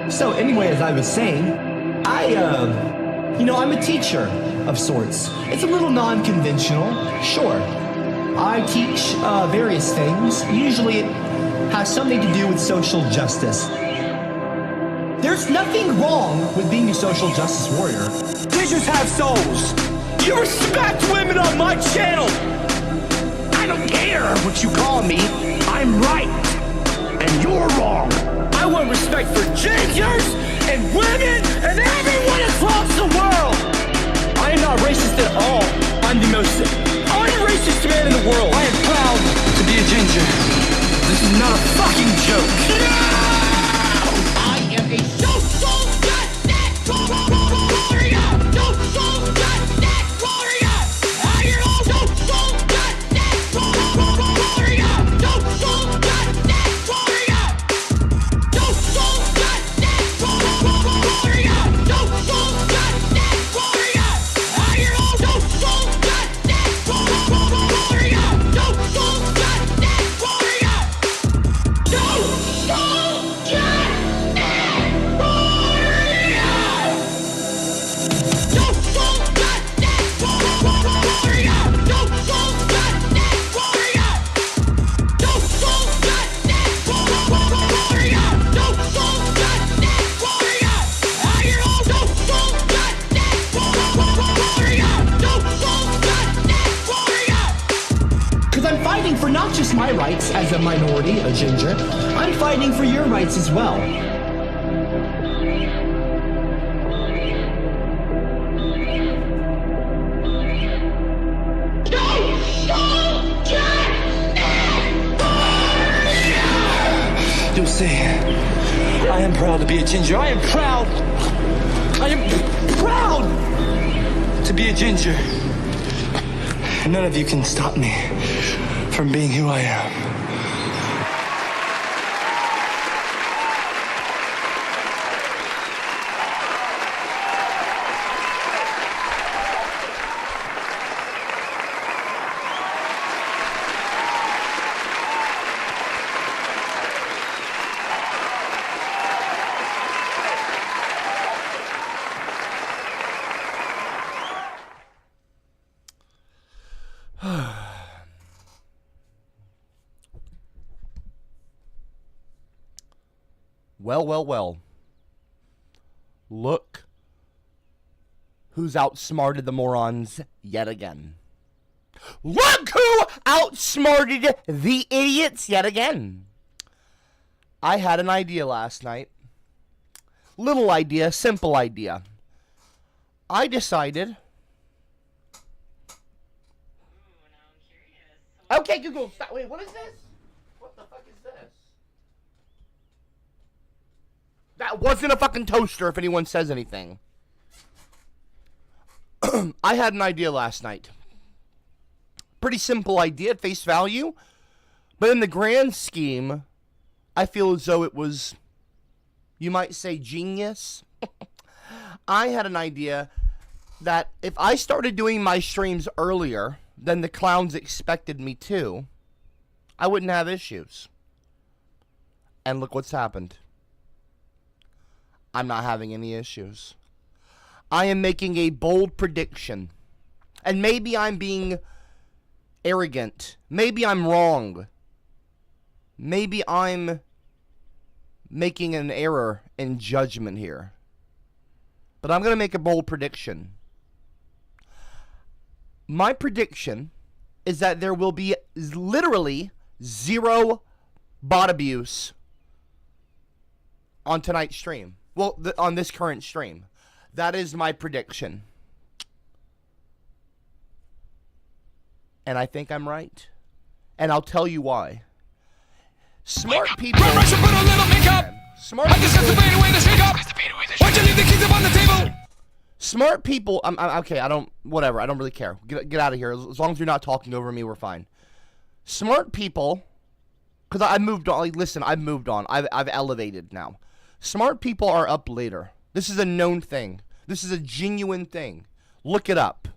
So anyway, as I was saying, I'm a teacher of sorts. It's a little non-conventional, sure. I teach various things. Usually it has something to do with social justice. There's nothing wrong with being a social justice warrior. Teachers have souls. You respect women on my channel. I don't care what you call me. I'm right, and you're wrong. I want respect for gingers and women and everyone across the world. I am not racist at all. I'm the most unracist man in the world. I am proud to be a ginger. This is not a fucking joke. No! I am a social justice warrior. Social justice warrior. I am a social justice warrior. Social justice warrior. Social justice warrior. Social justice warrior. I am a social justice warrior. Social justice warrior. Because I'm fighting for not just my rights as a minority, a ginger, I'm fighting for your rights as well. You'll see. I am proud to be a ginger. I am proud to be a ginger. None of you can stop me from being who I am. Well. Look who's outsmarted the morons yet again. Look who outsmarted the idiots yet again. I had an idea last night. Little idea, simple idea. I decided. Okay, Google, stop. Wait, what is this? What the fuck is this? That wasn't a fucking toaster, if anyone says anything. I had an idea last night. Pretty simple idea at face value. But in the grand scheme, I feel as though it was, you might say, genius. I had an idea that if I started doing my streams earlier than the clowns expected me to, I wouldn't have issues. And look what's happened. I'm not having any issues. I am making a bold prediction. And maybe I'm being arrogant. Maybe I'm wrong. Maybe I'm making an error in judgment here. But I'm going to make a bold prediction. My prediction is that there will be literally zero bot abuse on tonight's stream. Well, on this current stream. That is my prediction. And I think I'm right. And I'll tell you why. Smart people. Smart people. Smart people. I'm okay. I don't. Whatever. I don't really care. Get out of here. As long as you're not talking over me, we're fine. Smart people. Because I moved on. Like, listen, I've moved on. I've elevated now. Smart people are up later. This is a known thing. This is a genuine thing. Look it up.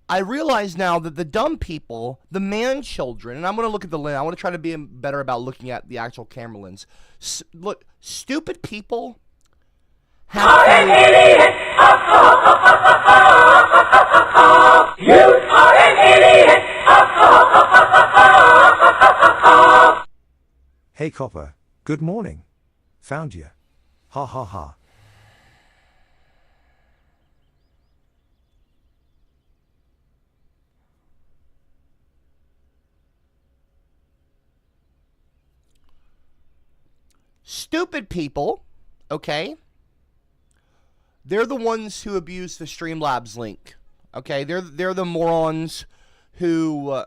I realize now that the dumb people, the man children, and I'm going to look at the lens. I want to try to be better about looking at the actual camera lens. Look, stupid people have an idiot. You are an idiot. Hey Copper, good morning. Found you. Ha ha ha. Stupid people, okay? They're the ones who abuse the Streamlabs link. Okay? They're the morons who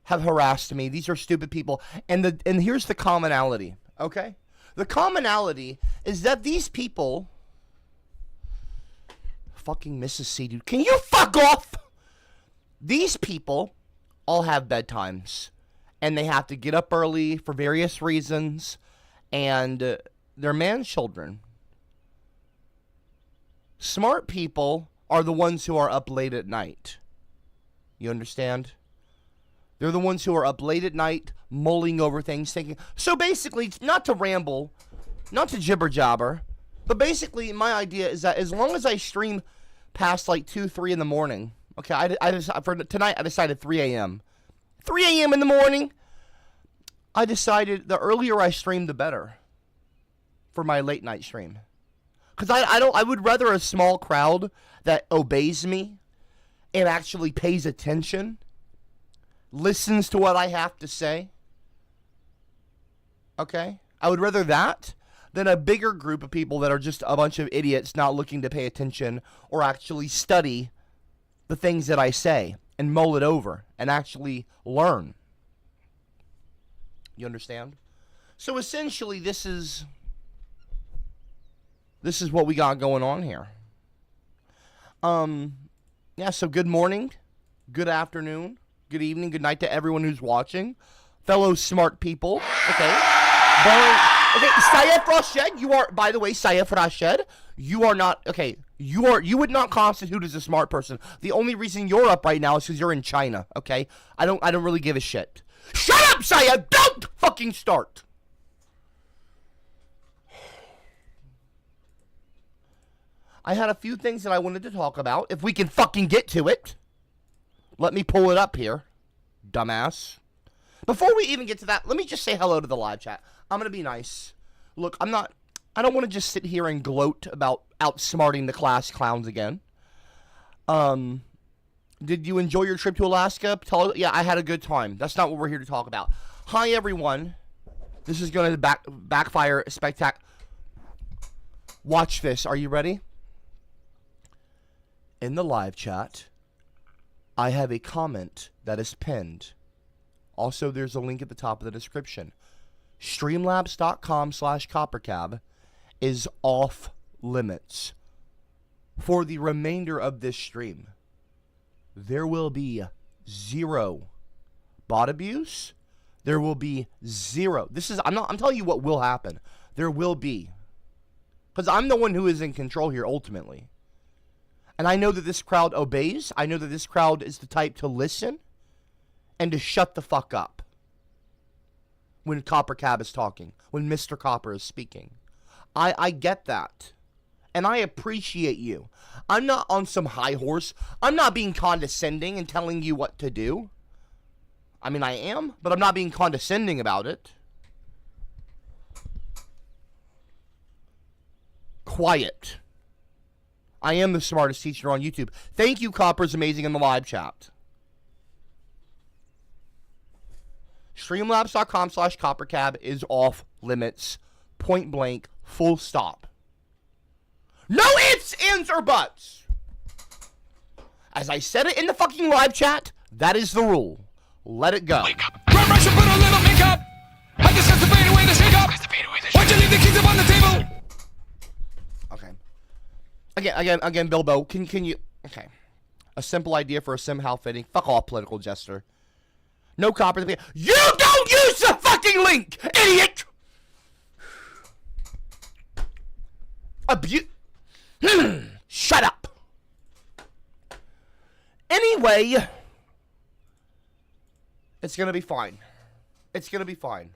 have harassed me. These are stupid people. And here's the commonality, okay? The commonality is that these people... Fucking Mrs. C, dude. Can you fuck off? These people all have bedtimes. And they have to get up early for various reasons. And they're man children. Smart people are the ones who are up late at night. You understand? They're the ones who are up late at night, mulling over things, thinking... So basically, not to ramble, not to jibber-jabber, but basically my idea is that as long as I stream past like 2, 3 in the morning... Okay, for tonight I decided 3 a.m. 3 a.m. in the morning... I decided the earlier I stream, the better for my late night stream. Because I would rather a small crowd that obeys me and actually pays attention, listens to what I have to say. Okay? I would rather that than a bigger group of people that are just a bunch of idiots not looking to pay attention or actually study the things that I say and mull it over and actually learn. You understand? So essentially, this is what we got going on here. Yeah, so good morning, good afternoon, good evening, good night to everyone who's watching. Fellow smart people. Okay. Okay, Saif Rashid, you are, by the way, Saif Rashid, you are not, okay, you would not constitute as a smart person. The only reason you're up right now is because you're in China, okay? I don't really give a shit. Shut up, Saya! Don't fucking start! I had a few things that I wanted to talk about. If we can fucking get to it. Let me pull it up here. Dumbass. Before we even get to that, let me just say hello to the live chat. I'm gonna be nice. Look, I don't want to just sit here and gloat about outsmarting the class clowns again. Did you enjoy your trip to Alaska? Yeah, I had a good time. That's not what we're here to talk about. Hi, everyone. This is going to backfire spectacular. Watch this. Are you ready? In the live chat, I have a comment that is pinned. Also, there's a link at the top of the description. Streamlabs.com/CopperCab is off limits for the remainder of this stream. There will be zero bot abuse. There will be zero. I'm telling you what will happen. There will be. Because I'm the one who is in control here ultimately. And I know that this crowd obeys. I know that this crowd is the type to listen and to shut the fuck up when CopperCab is talking, when Mr. Copper is speaking. I get that. And I appreciate you. I'm not on some high horse. I'm not being condescending and telling you what to do. I mean, I am, but I'm not being condescending about it. Quiet. I am the smartest teacher on YouTube. Thank you, Copper's amazing in the live chat. Streamlabs.com/CopperCab is off limits. Point blank. Full stop. No ifs, ands, or buts. As I said it in the fucking live chat, that is the rule. Let it go. Wake up. Run, rush, and put a little makeup. I discuss the fade away, the shake up. Why'd you leave the keys up on the table? Okay. Again, Bilbo, can you... Okay. A simple idea for a somehow fitting... Fuck off, political jester. No copper... You don't use the fucking link, idiot! Shut up. Anyway... It's gonna be fine. It's gonna be fine.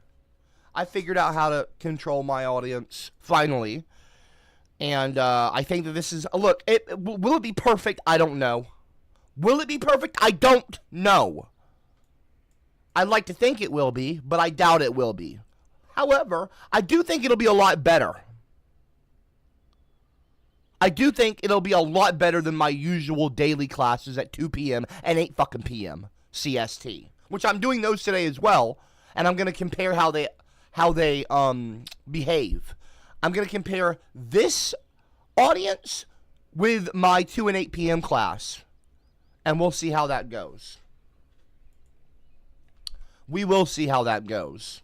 I figured out how to control my audience, finally. And I think that this is... Look, will it be perfect? I don't know. Will it be perfect? I don't know. I'd like to think it will be, but I doubt it will be. However, I do think it'll be a lot better. I do think it'll be a lot better than my usual daily classes at 2 p.m. and 8 fucking p.m. CST. Which I'm doing those today as well, and I'm going to compare how they behave. I'm going to compare this audience with my 2 and 8 p.m. class, and we'll see how that goes. We will see how that goes.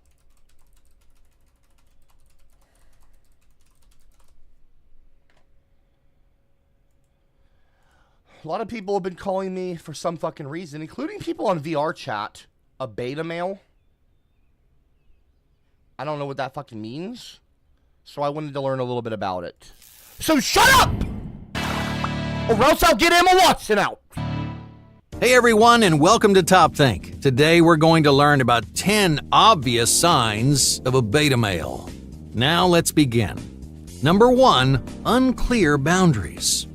A lot of people have been calling me for some fucking reason, including people on VR chat, a beta male. I don't know what that fucking means, so I wanted to learn a little bit about it. So shut up! Or else I'll get Emma Watson out! Hey everyone, and welcome to Top Think. Today we're going to learn about 10 obvious signs of a beta male. Now let's begin. Number 1, unclear boundaries.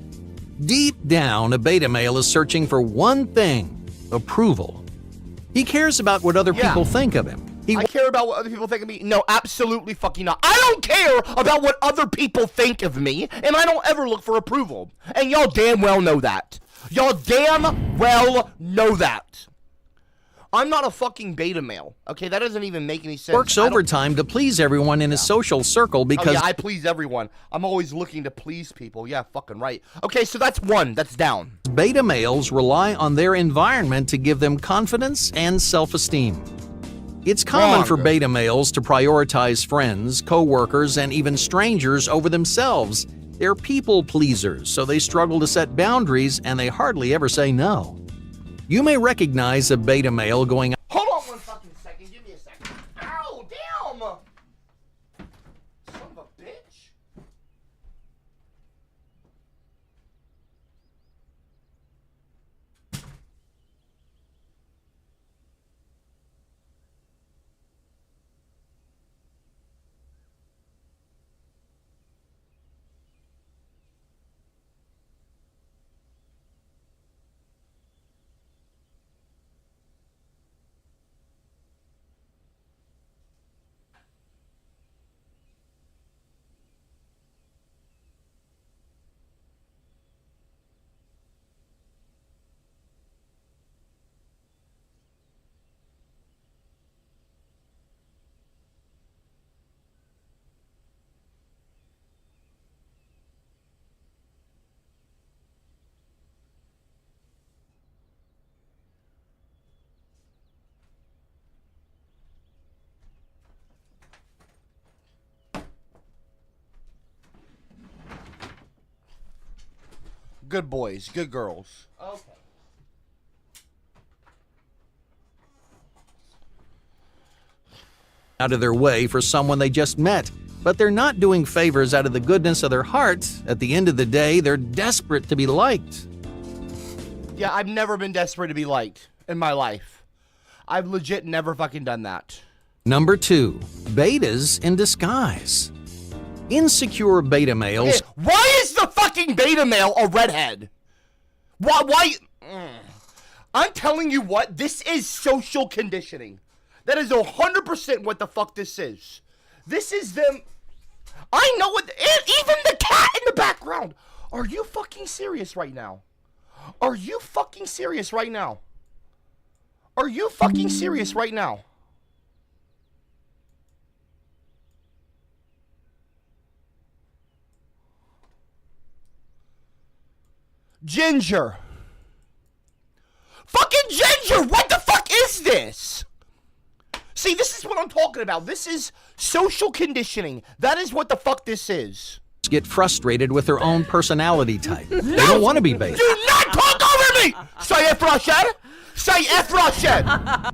Deep down, a beta male is searching for one thing: approval. He cares about what other people think of him. I care about what other people think of me? No, absolutely fucking not. I don't care about what other people think of me, and I don't ever look for approval. And y'all damn well know that. Y'all damn well know that. I'm not a fucking beta male, okay? That doesn't even make any sense. Works overtime to please everyone in his social circle because... Oh, yeah, I please everyone. I'm always looking to please people. Yeah, fucking right. Okay, so that's one. That's down. Beta males rely on their environment to give them confidence and self-esteem. It's common for beta males to prioritize friends, co-workers, and even strangers over themselves. They're people pleasers, so they struggle to set boundaries and they hardly ever say no. You may recognize a beta male going... Hold on one fucking second. Give me a second. Ow, damn! Son of a bitch. Good boys, good girls. Okay. Out of their way for someone they just met, but they're not doing favors out of the goodness of their heart. At the end of the day, they're desperate to be liked. Yeah, I've never been desperate to be liked in my life. I've legit never fucking done that. Number 2, betas in disguise. Insecure beta males. Okay, why is the fucking beta male a redhead? Why? I'm telling you what, this is social conditioning. That is 100% what the fuck this is. This is them. I know what, even the cat in the background. Are you fucking serious right now? Are you fucking serious right now? Are you fucking serious right now? Ginger. Fucking Ginger, what the fuck is this? See, this is what I'm talking about. This is social conditioning. That is what the fuck this is. Get frustrated with their own personality type. They don't want to be beta. Do not talk over me! Sayef Rashad! Sayef Rashad!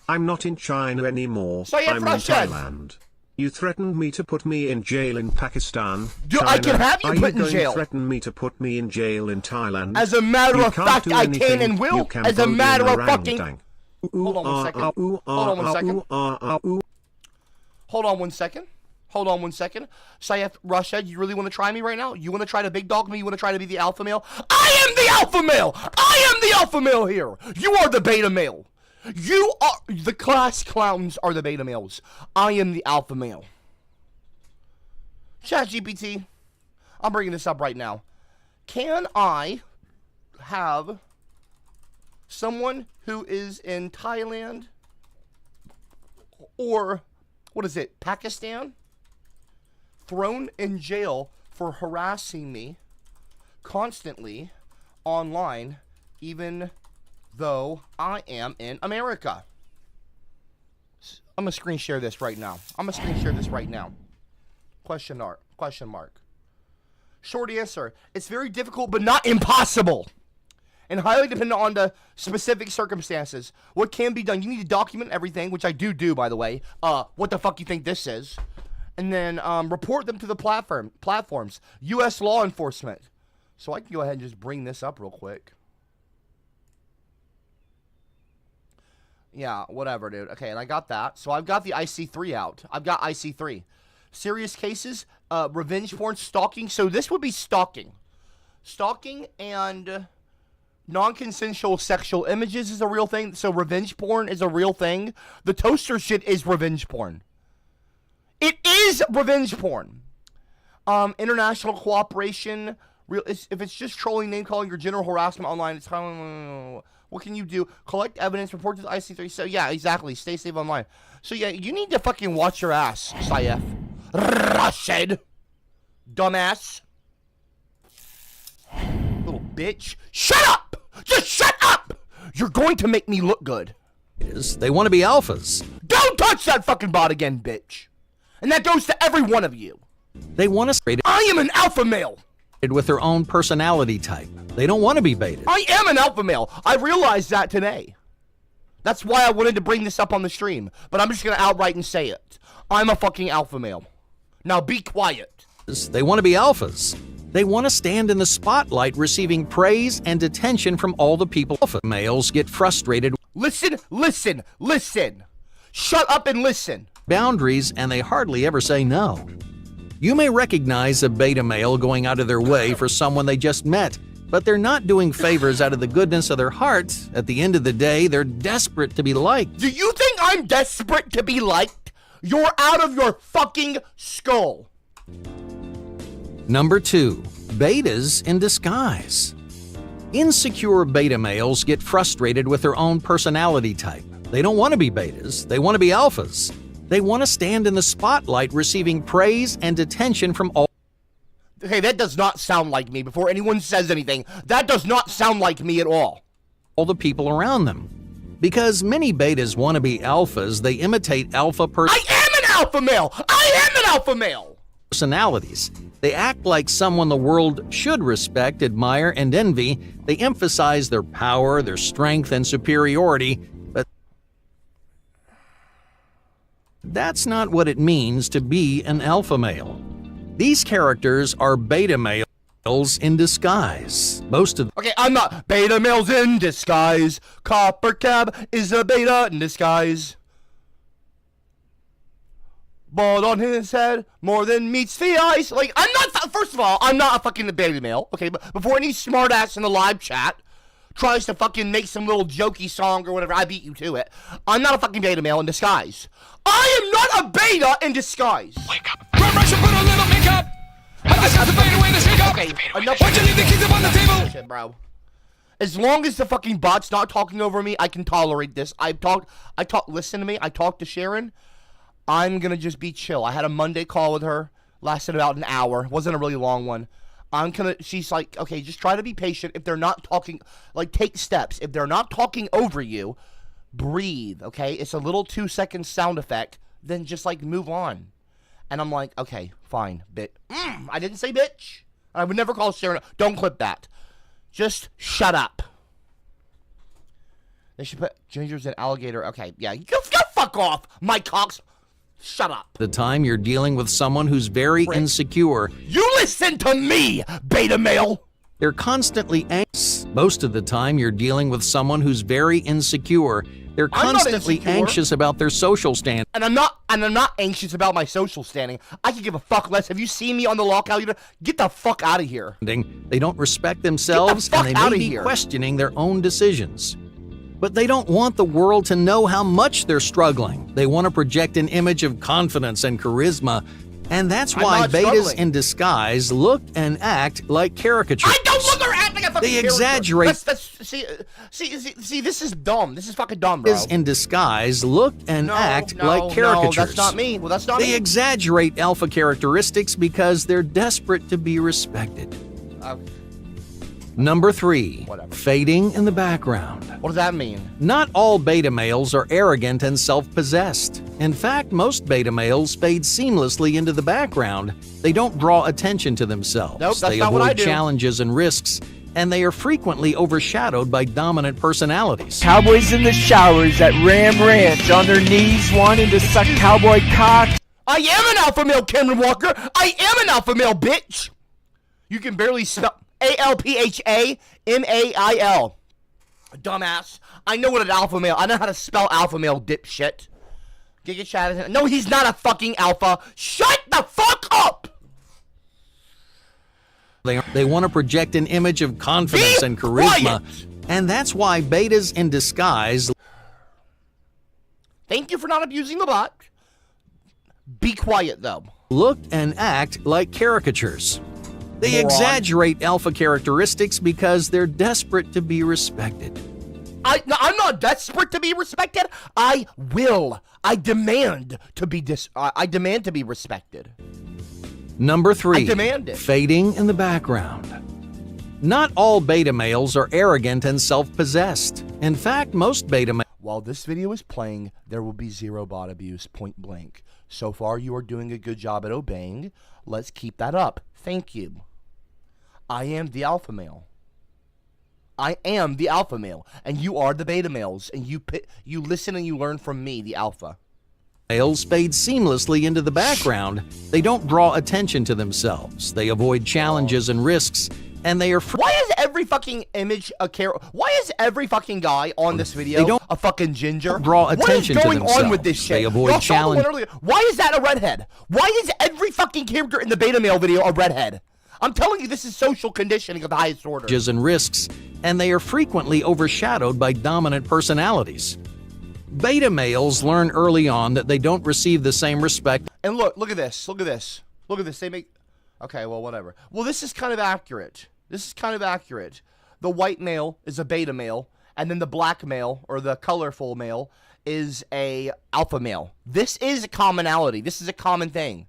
I'm not in China anymore. Sayef I'm in Rashad! Thailand. You threatened me to put me in jail in Pakistan. I can have you put in Are you jail. going to threaten me to put me in jail in Thailand? As a matter You of can't fact, do I anything. can and will. You can As a go matter in of fucking... orangutan. Hold on one second. Hold on one second. Hold on one second. Hold on one second. Sayef Rashad, you really want to try me right now? You want to try to big dog me? You want to try to be the alpha male? I am the alpha male! I am the alpha male here! You are the beta male. You are... The class clowns are the beta males. I am the alpha male. ChatGPT, I'm bringing this up right now. Can I have someone who is in Thailand or, what is it, Pakistan, thrown in jail for harassing me constantly online, even though I am in America? I'm going to screen share this right now. Question mark. Short answer. It's very difficult, but not impossible. And highly dependent on the specific circumstances. What can be done? You need to document everything, which I do, by the way. What the fuck you think this is? And then report them to the platforms. U.S. law enforcement. So I can go ahead and just bring this up real quick. Yeah, whatever, dude. Okay, and I got that. So I've got the IC3 out. I've got IC3. Serious cases, revenge porn, stalking. So this would be stalking. Stalking and non-consensual sexual images is a real thing. So revenge porn is a real thing. The toaster shit is revenge porn. It is revenge porn. International cooperation. If it's just trolling, name calling, or general harassment online, it's what can you do? Collect evidence, report to the IC3. So yeah, exactly. Stay safe online. So yeah, you need to fucking watch your ass, Sayef Rashad. Dumbass. Little bitch. Shut up! Just shut up! You're going to make me look good. They want to be alphas. Don't touch that fucking bot again, bitch. And that goes to every one of you. They want to I am an alpha male. with their own personality type. They don't want to be beta. I am an alpha male. I realized that today. That's why I wanted to bring this up on the stream. But I'm just going to outright and say it. I'm a fucking alpha male. Now be quiet. They want to be alphas. They want to stand in the spotlight receiving praise and attention from all the people. Alpha males get frustrated. Listen. Shut up and listen. Boundaries, and they hardly ever say no. You may recognize a beta male going out of their way for someone they just met, but they're not doing favors out of the goodness of their heart. At the end of the day, they're desperate to be liked. Do you think I'm desperate to be liked? You're out of your fucking skull. Number 2, betas in disguise. Insecure beta males get frustrated with their own personality type. They don't want to be betas, they want to be alphas. They want to stand in the spotlight receiving praise and attention from all. Hey, that does not sound like me. Before anyone says anything, that does not sound like me at all. The people around them. Because many betas want to be alphas, they imitate alpha I am an alpha male! I am an alpha male! personalities. They act like someone the world should respect, admire, and envy. They emphasize their power, their strength, and superiority, but that's not what it means to be an alpha male. These characters are beta males in disguise. Most of Okay, I'm not beta males in disguise. CopperCab is a beta in disguise. Bald on his head, more than meets the eyes. Like, I'm not, first of all, I'm not a fucking beta male, okay? But before any smartass in the live chat tries to fucking make some little jokey song or whatever, I beat you to it. I'm not a fucking beta male in disguise. I am not a beta in disguise. Wake up. Run, rush, and put a little makeup. I just have to fade away the shake up. Okay, enough. Why'd you leave the keys up on the table? Shit, bro. As long as the fucking bot's not talking over me, I can tolerate this. Listen to me, I talked to Sharon. I'm gonna just be chill. I had a Monday call with her, lasted about an hour. Wasn't a really long one. She's like, okay, just try to be patient. If they're not talking, like, take steps. If they're not talking over you, breathe, okay? It's a little 2-second sound effect. Then just, like, move on. And I'm like, okay, fine, I didn't say bitch. I would never call Sharon. Don't clip that. Just shut up. They should put gingers and alligator. Okay, yeah, go fuck off, Mike Cox. Shut up. the time you're dealing with someone who's very insecure. You listen to me, beta male. They're constantly anxious. Most of the time you're dealing with someone who's very insecure. They're I'm not constantly insecure. anxious about their social standing. And I'm not anxious about my social standing. I can give a fuck less. Have you seen me on the lockout? Get the fuck out of here. They don't respect themselves, fuck and they outta may be here. questioning their own decisions. But they don't want the world to know how much they're struggling. They want to project an image of confidence and charisma, and that's I'm why not betas struggling. in disguise look and act like caricatures. I don't look or act like a fucking They character. exaggerate. See, this is dumb. This is fucking dumb, bro. Betas in disguise look and act like caricatures. No, that's not me. Well, that's not They me. exaggerate alpha characteristics because they're desperate to be respected. Number 3, Whatever. fading in the background. What does that mean? Not all beta males are arrogant and self-possessed. In fact, most beta males fade seamlessly into the background. They don't draw attention to themselves. Nope, that's they not what I avoid do. challenges and risks, and they are frequently overshadowed by dominant personalities. Cowboys in the showers at Ram Ranch on their knees wanting to suck cowboy cock. I am an alpha male, Cameron Walker. I am an alpha male, bitch. You can barely spell ALPHAMAIL. Dumbass. I know what an alpha male. I know how to spell alpha male, dipshit. Giga Chat. No, he's not a fucking alpha. Shut the fuck up. They want to project an image of confidence Be and charisma, quiet. and that's why betas in disguise Thank you for not abusing the bot. Be quiet, though. look and act like caricatures. They Moron. exaggerate alpha characteristics because they're desperate to be respected. I'm not desperate to be respected. I demand to be I demand to be respected. Number 3, I demand it. fading in the background. Not all beta males are arrogant and self-possessed. In fact, most beta males While this video is playing, there will be zero bot abuse, point blank. So far, you are doing a good job at obeying. Let's keep that up. Thank you. I am the alpha male. I am the alpha male, and you are the beta males, and you listen and you learn from me, the alpha. males fade seamlessly into the background. They don't draw attention to themselves. They avoid challenges and risks, and they are Why is every fucking image a character? Why is every fucking guy on this video They don't a fucking ginger? draw attention to What is going on with this themselves. shit? They avoid Y'all saw the one challenge- earlier. Why is that a redhead? Why is every fucking character in the beta male video a redhead? I'm telling you, this is social conditioning of the highest order. and risks, and they are frequently overshadowed by dominant personalities. Beta males learn early on that they don't receive the same respect And look at this. Look at this. Look at this. They make. Okay, well, whatever. Well, this is kind of accurate. The white male is a beta male, and then the black male, or the colorful male, is a alpha male. This is a commonality. This is a common thing.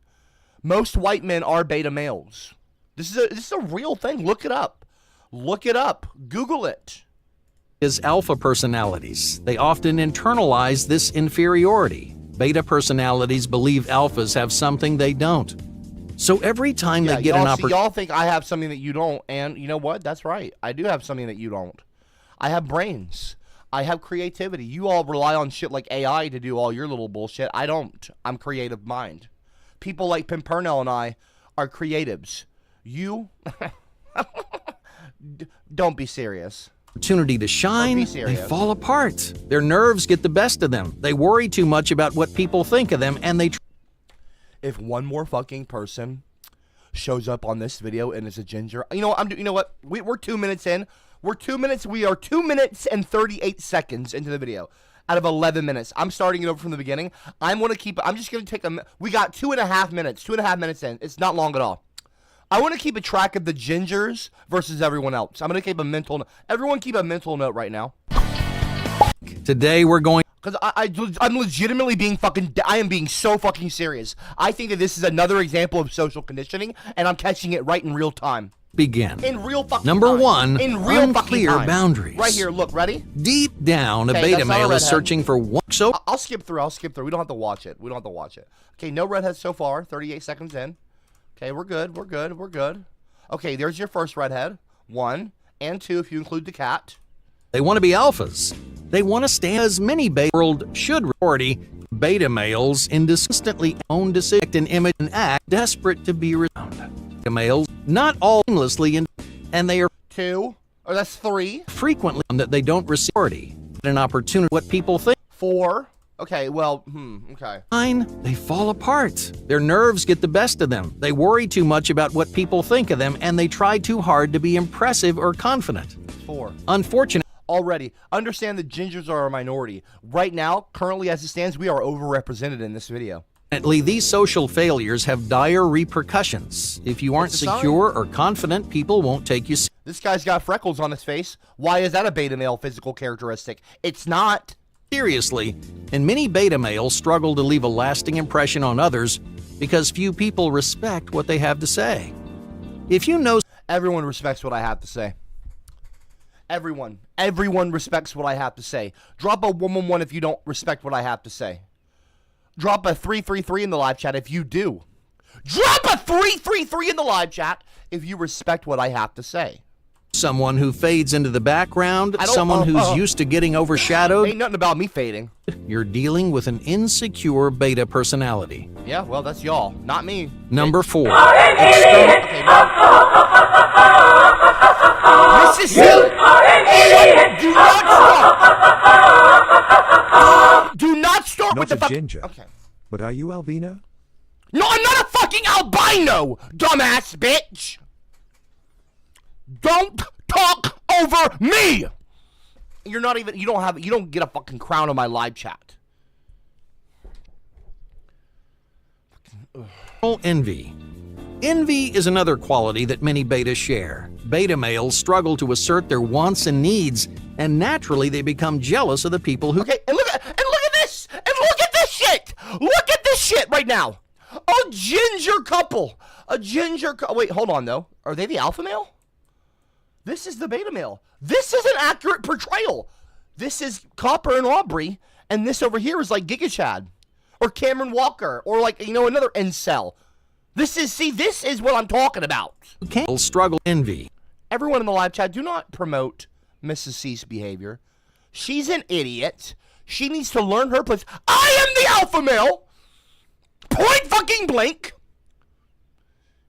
Most white men are beta males. This is a real thing. Look it up. Google it. as alpha personalities. They often internalize this inferiority. Beta personalities believe alphas have something they don't. So every time they get an opportunity, y'all think I have something that you don't, and you know what? That's right. I do have something that you don't. I have brains. I have creativity. You all rely on shit like AI to do all your little bullshit. I don't. I'm creative mind. People like Pimpernel and I are creatives. You don't be serious. to shine, they fall apart. Their nerves get the best of them. They worry too much about what people think of them, and they if one more fucking person shows up on this video and is a ginger, you know what? We're 2 minutes in. We are 2 minutes and 38 seconds into the video out of 11 minutes. I'm starting it over from the beginning. I'm just going to take we got 2.5 minutes. 2.5 minutes in. It's not long at all. I want to keep a track of the gingers versus everyone else. I'm going to keep a mental note. Everyone keep a mental note right now. Today we're going... Because I'm legitimately I am being so fucking serious. I think that this is another example of social conditioning, and I'm catching it right in real time. Begin. In real fucking Number time. one, in real unclear fucking time. boundaries. Right here, look, ready? Deep down, a Okay, beta that's not a male is redhead. searching for one. So I'll skip through. We don't have to watch it. Okay, no redheads so far. 38 seconds in. Okay, we're good. Okay, there's your first redhead. 1 and 2 if you include the cat. they want to be alphas. They want to stand as many beta world should already beta males indiscriminately own decision and image and act desperate to be around. Beta males, not all aimlessly, and they are 2, or that's 3. frequently that they don't receive an opportunity what people think. 4. Okay, well, okay. 9, they fall apart. Their nerves get the best of them. They worry too much about what people think of them, and they try too hard to be impressive or confident. 4. Unfortunately, Already, understand that gingers are a minority. Right now, currently as it stands, we are overrepresented in this video. these social failures have dire repercussions. If you aren't It's a sign. secure or confident, people won't take you seriously. This guy's got freckles on his face. Why is that a beta male physical characteristic? It's not. Seriously, and many beta males struggle to leave a lasting impression on others because few people respect what they have to say. If you know Everyone respects what I have to say. Everyone respects what I have to say. Drop a 111 if you don't respect what I have to say. Drop a 333 in the live chat if you do. Drop a 333 in the live chat if you respect what I have to say. someone who fades into the background, someone who's used to getting overshadowed, Ain't nothing about me fading. you're dealing with an insecure beta personality. Yeah, well, that's y'all, not me. Number 4. Okay, Mrs. C, do not start. Do not start with Not the a ginger. Okay. But are you albino? No, I'm not a fucking albino, dumbass bitch. Don't talk over me. You don't get a fucking crown on my live chat. Envy. Envy is another quality that many betas share. Beta males struggle to assert their wants and needs, and naturally they become jealous of the people who... Okay, and look at this! And look at this shit! Look at this shit right now! A ginger couple! Wait, hold on, though. Are they the alpha male? This is the beta male. This is an accurate portrayal. This is Copper and Aubrey, and this over here is like Giga Chad. Or Cameron Walker, or like, another incel. This is what I'm talking about. Can't struggle envy. Everyone in the live chat, do not promote Mrs. C's behavior. She's an idiot. She needs to learn her place. I am the alpha male. Point fucking blank.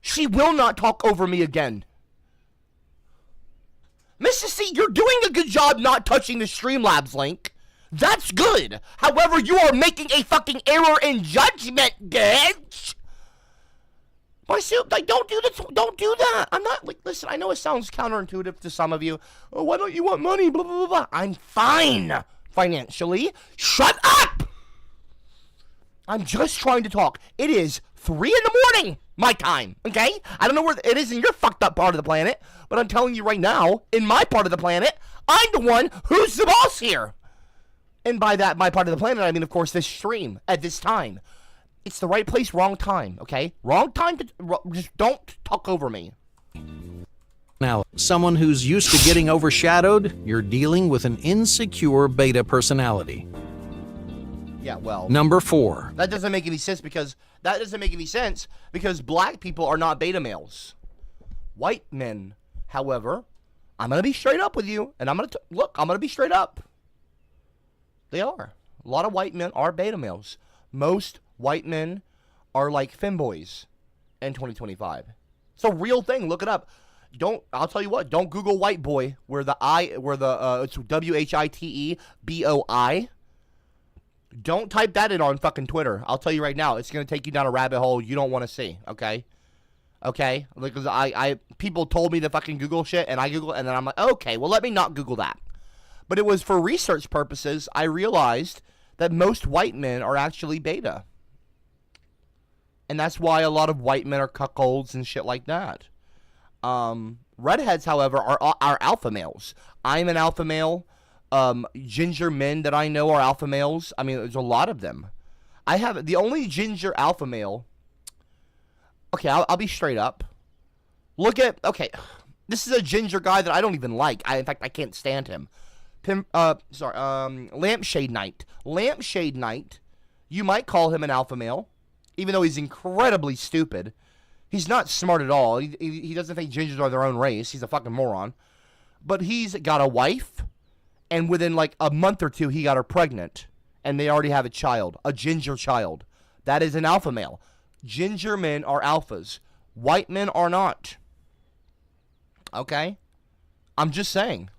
She will not talk over me again. Mrs. C, you're doing a good job not touching the Streamlabs link. That's good. However, you are making a fucking error in judgment, bitch. Like, don't do this. Don't do that. I'm not, like, listen, I know it sounds counterintuitive to some of you. Oh, why don't you want money? Blah, blah, blah, blah. I'm fine financially. Shut up. I'm just trying to talk. It is 3 in the morning, my time, okay? I don't know where it is in your fucked up part of the planet, but I'm telling you right now, in my part of the planet, I'm the one who's the boss here. And by that, my part of the planet, I mean, of course, this stream at this time. It's the right place, wrong time, okay? Wrong time to... just don't talk over me. Now, someone who's used to getting overshadowed, you're dealing with an insecure beta personality. Yeah, well. Number 4. That doesn't make any sense because black people are not beta males. White men, however, I'm going to be straight up with you, and I'm going to be straight up. They are. A lot of white men are beta males. Most white men are like femboys in 2025. It's a real thing. Look it up. I'll tell you what, don't Google white boy it's WHITEBOI. Don't type that in on fucking Twitter. I'll tell you right now, it's going to take you down a rabbit hole you don't want to see, okay? Okay? Because people told me to fucking Google shit, and I Google, and then I'm like, okay, well, let me not Google that. But it was for research purposes, I realized that most white men are actually beta. And that's why a lot of white men are cuckolds and shit like that. Redheads, however, are alpha males. I'm an alpha male. Ginger men that I know are alpha males. I mean, there's a lot of them. I have the only ginger alpha male. Okay, I'll be straight up. Okay, this is a ginger guy that I don't even like. In fact, I can't stand him. Lampshade Knight. Lampshade Knight, you might call him an alpha male, even though he's incredibly stupid. He's not smart at all. He doesn't think gingers are their own race. He's a fucking moron. But he's got a wife, and within like a month or two, he got her pregnant, and they already have a child, a ginger child. That is an alpha male. Ginger men are alphas. White men are not. Okay? I'm just saying.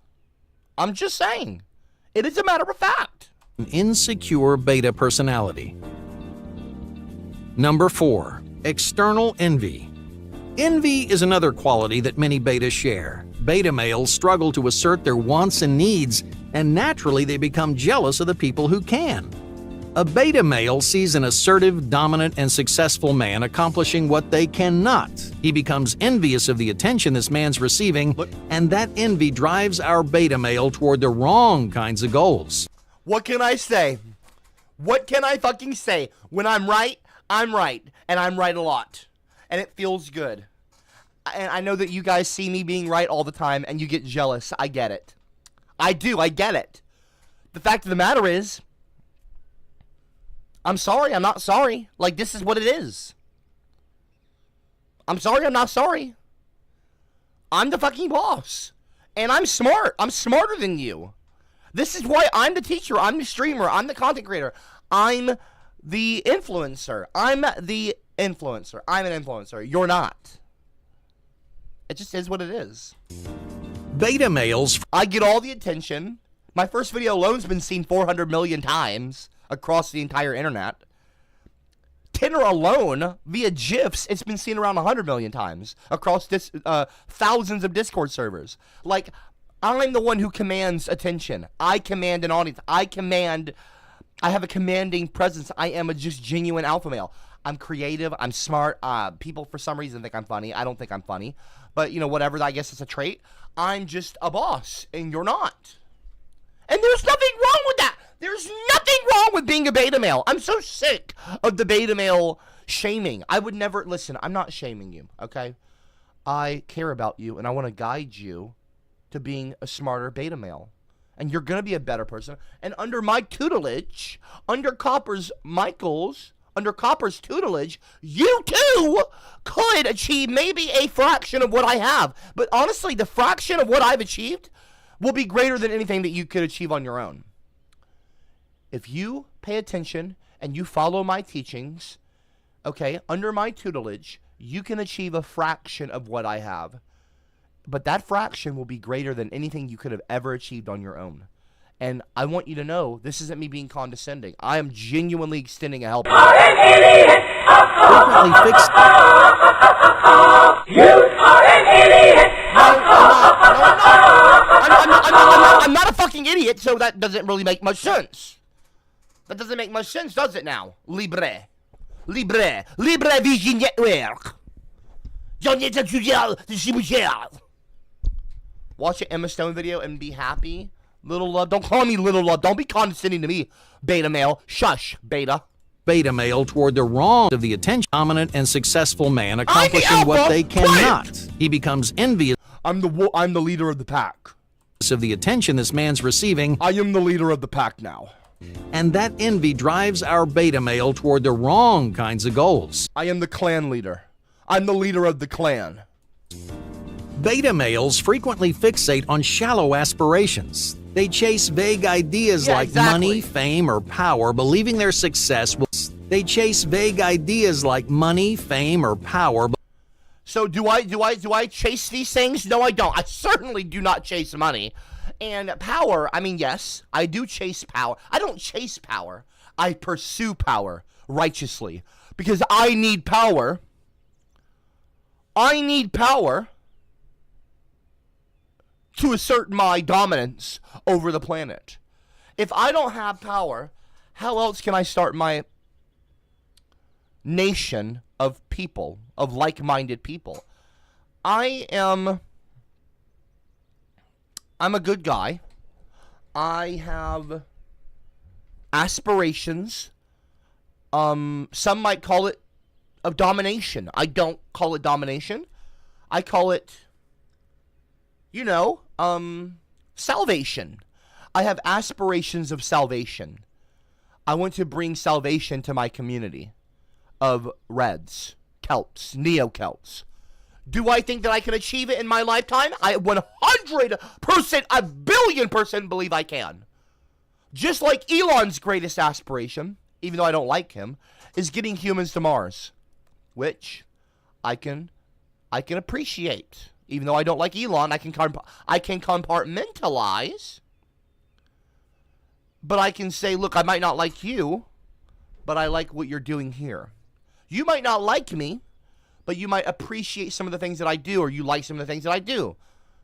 It is a matter of fact. An insecure beta personality. Number 4. External envy. Envy is another quality that many betas share. Beta males struggle to assert their wants and needs, and naturally they become jealous of the people who can. A beta male sees an assertive, dominant, and successful man accomplishing what they cannot. He becomes envious of the attention this man's receiving, and that envy drives our beta male toward the wrong kinds of goals. What can I say? What can I fucking say? When I'm right, I'm right, and I'm right a lot, and it feels good. And I know that you guys see me being right all the time, and you get jealous. I get it. I do. I get it. The fact of the matter is, I'm sorry. I'm not sorry. Like, this is what it is. I'm sorry. I'm not sorry. I'm the fucking boss, and I'm smart. I'm smarter than you. This is why I'm the teacher. I'm the streamer. I'm the content creator. I'm the influencer. I'm the influencer. I'm an influencer. You're not. It just is what it is. Beta males. I get all the attention. My first video alone's been seen 400 million times across the entire internet. Tinder alone, via GIFs, it's been seen around 100 million times across thousands of Discord servers. Like, I'm the one who commands attention. I command an audience. I have a commanding presence. I am a just genuine alpha male. I'm creative. I'm smart. People, for some reason, think I'm funny. I don't think I'm funny. But, you know, whatever. I guess it's a trait. I'm just a boss, and you're not. And there's nothing wrong with that. There's nothing wrong with being a beta male. I'm so sick of the beta male shaming. I would never, listen, I'm not shaming you, okay? I care about you, and I want to guide you to being a smarter beta male. And you're going to be a better person. And under my tutelage, under Copper's tutelage, you too could achieve maybe a fraction of what I have. But honestly, the fraction of what I've achieved will be greater than anything that you could achieve on your own. If you pay attention and you follow my teachings, okay, under my tutelage, you can achieve a fraction of what I have. But that fraction will be greater than anything you could have ever achieved on your own. And I want you to know, this isn't me being condescending. I am genuinely extending a helping hand. Frequently fixed. You are an idiot! I'm not a fucking idiot, so that doesn't really make much sense. That doesn't make much sense, does it now? Libre Vision Network. Watch an Emma Stone video and be happy. Little love. Don't call me little love. Don't be condescending to me, beta male. Shush, beta. Beta male toward the wrong of the attention, dominant and successful man accomplishing what they cannot. He becomes envious. I'm the leader of the pack. Of the attention this man's receiving. I am the leader of the pack now. And that envy drives our beta male toward the wrong kinds of goals. I am the clan leader. I'm the leader of the clan. Beta males frequently fixate on shallow aspirations. They chase vague ideas like exactly. money, fame, or power, believing their success will... They chase vague ideas like money, fame, or power. So do I chase these things? No, I don't. I certainly do not chase money. And power, I mean, yes, I do chase power. I don't chase power. I pursue power righteously because I need power. I need power to assert my dominance over the planet. If I don't have power, how else can I start my nation of people, of like-minded people? I'm a good guy. I have aspirations. Some might call it a domination. I don't call it domination. I call it, salvation. I have aspirations of salvation. I want to bring salvation to my community of Reds, Celts, Neo-Celts. Do I think that I can achieve it in my lifetime? I 100%, a billion% believe I can. Just like Elon's greatest aspiration, even though I don't like him, is getting humans to Mars, which I can appreciate. Even though I don't like Elon, I can compartmentalize. But I can say, look, I might not like you, but I like what you're doing here. You might not like me, but you might appreciate some of the things that I do, or you like some of the things that I do.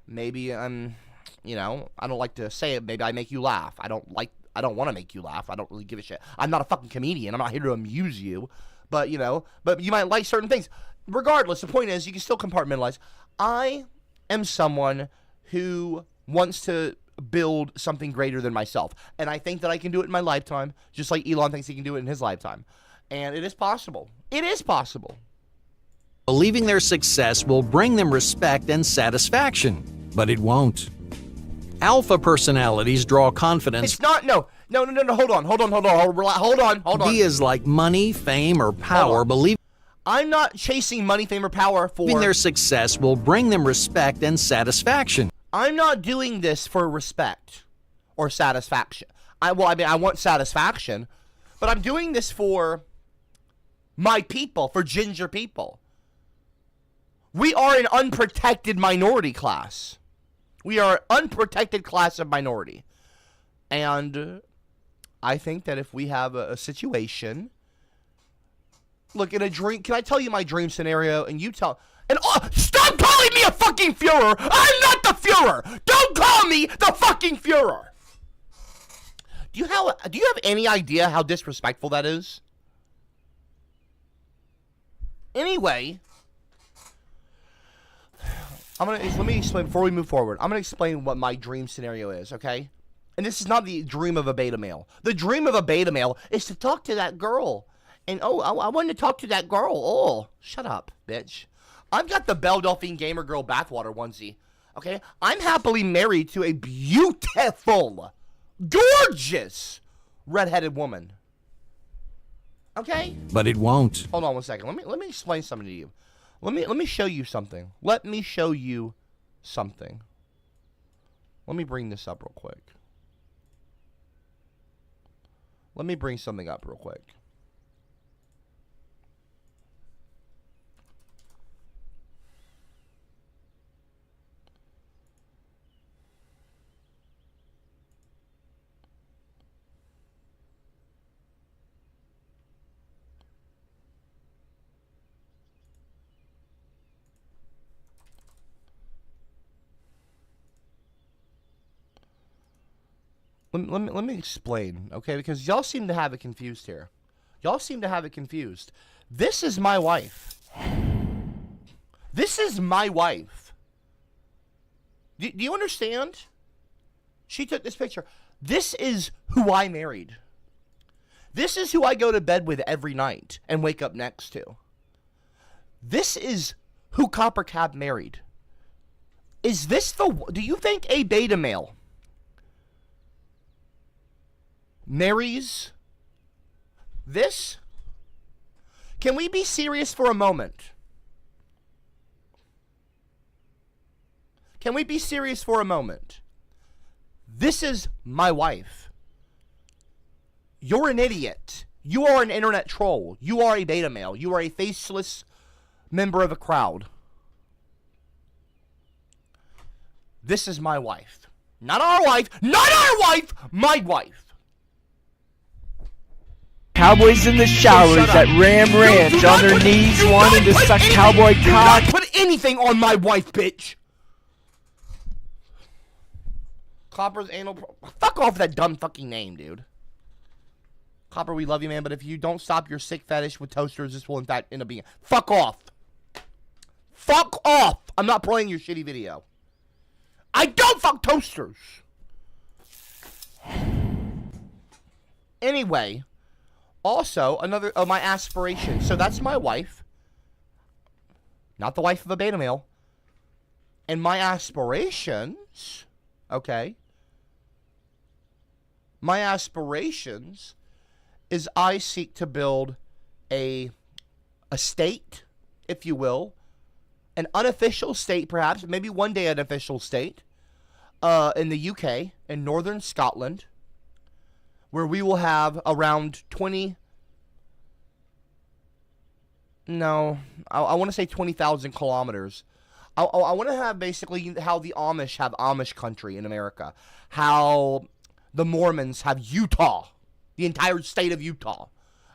Maybe I don't like to say it, maybe I make you laugh. I don't want to make you laugh. I don't really give a shit. I'm not a fucking comedian. I'm not here to amuse you. But you might like certain things. Regardless, the point is, you can still compartmentalize. I am someone who wants to build something greater than myself. And I think that I can do it in my lifetime, just like Elon thinks he can do it in his lifetime. And it is possible. It is possible. Believing their success will bring them respect and satisfaction, but it won't. Alpha personalities draw confidence. It's not, no, hold on. Ideas like money, fame, or power, I'm not chasing money, fame, or power for... Believing their success will bring them respect and satisfaction. I'm not doing this for respect or satisfaction. I want satisfaction, but I'm doing this for my people, for ginger people. We are an unprotected minority class. We are an unprotected class of minority. And I think that if we have a situation... Look, in a dream... Can I tell you my dream scenario? And you tell... stop calling me a fucking Führer! I'm not the Führer! Don't call me the fucking Führer! Do you have any idea how disrespectful that is? Anyway... let me explain, before we move forward, I'm going to explain what my dream scenario is, okay? And this is not the dream of a beta male. The dream of a beta male is to talk to that girl. And, I wanted to talk to that girl. Oh, shut up, bitch. I've got the Belle Delphine Gamer Girl bathwater onesie, okay? I'm happily married to a beautiful, gorgeous, redheaded woman. Okay? But it won't. Hold on one second. Let me explain something to you. Let me show you something. Let me show you something. Let me bring this up real quick. Let me bring something up real quick. Let me explain, okay? Because y'all seem to have it confused here. Y'all seem to have it confused. This is my wife. This is my wife. Do you understand? She took this picture. This is who I married. This is who I go to bed with every night and wake up next to. This is who CopperCab married. Do you think a beta male marries this? Can we be serious for a moment? Can we be serious for a moment? This is my wife. You're an idiot. You are an internet troll. You are a beta male. You are a faceless member of a crowd. This is my wife. Not our wife. Not our wife! My wife. Cowboys in the showers at Ram Ranch on their knees wanting to suck cowboy cock. Do not put anything on my wife, bitch. Copper's anal. Fuck off that dumb fucking name, dude. Copper, we love you, man, but if you don't stop your sick fetish with toasters, this will in fact end up being. Fuck off. Fuck off. I'm not playing your shitty video. I don't fuck toasters. Anyway, also another of my aspirations. So that's my wife, not the wife of a beta male. And my aspirations, okay. My aspirations is I seek to build a state, if you will, an unofficial state, perhaps, maybe one day an official state, in the UK, in northern Scotland, where we will have around 20, no, I want to say 20,000 kilometers. I want to have basically how the Amish have Amish country in America, how the Mormons have Utah, the entire state of Utah,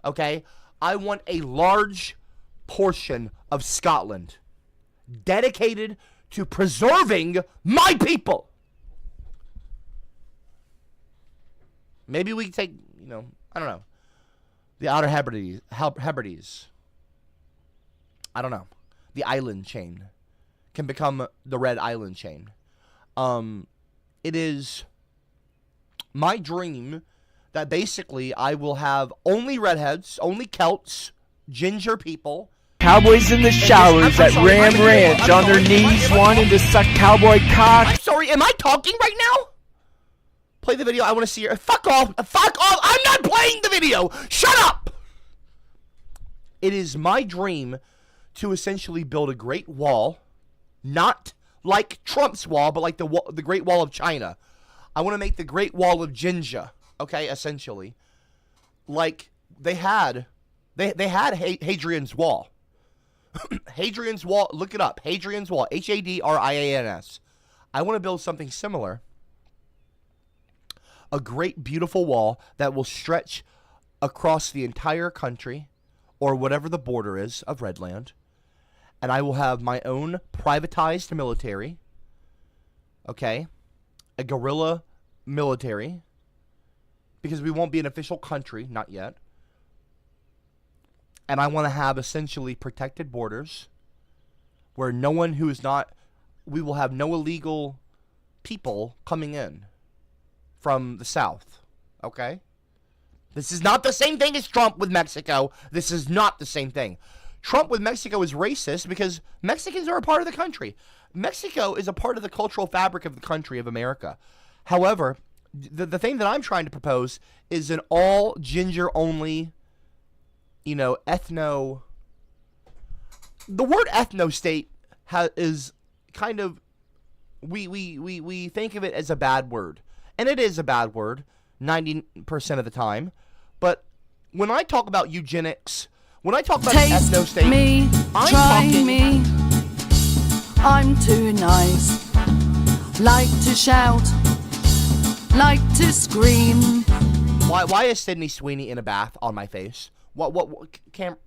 okay? I want a large portion of Scotland dedicated to preserving my people. Maybe we take, you know, I don't know, the Outer Hebrides. I don't know. The island chain can become the Red Island chain. It is my dream that basically I will have only redheads, only Celts, ginger people. Cowboys in the showers at Ram Ranch on their knees wanting to suck cowboy cock. I'm sorry, am I talking right now? Play the video, I want to see your. Fuck off! Fuck off! I'm not playing the video! Shut up! It is my dream to essentially build a great wall, not like Trump's wall, but like the Great Wall of China. I want to make the Great Wall of Jinja, okay, essentially. Like they had Hadrian's Wall. Hadrian's Wall, look it up. Hadrian's Wall, Hadrians. I want to build something similar. A great, beautiful wall that will stretch across the entire country, or whatever the border is of Redland. And I will have my own privatized military. Okay? A guerrilla military. Because we won't be an official country, not yet. And I want to have essentially protected borders where no one who is not, we will have no illegal people coming in from the south. Okay? This is not the same thing as Trump with Mexico. This is not the same thing. Trump with Mexico is racist because Mexicans are a part of the country. Mexico is a part of the cultural fabric of the country of America. However, the thing that I'm trying to propose is an all ginger only, you know, ethno. The word ethno state is kind of, we think of it as a bad word. And it is a bad word 90% of the time. But when I talk about eugenics, when I talk about ethno state, me, I'm try talking. me. I'm too nice. Like to shout. Like to scream. Why is Sydney Sweeney in a bath on my face? What can't.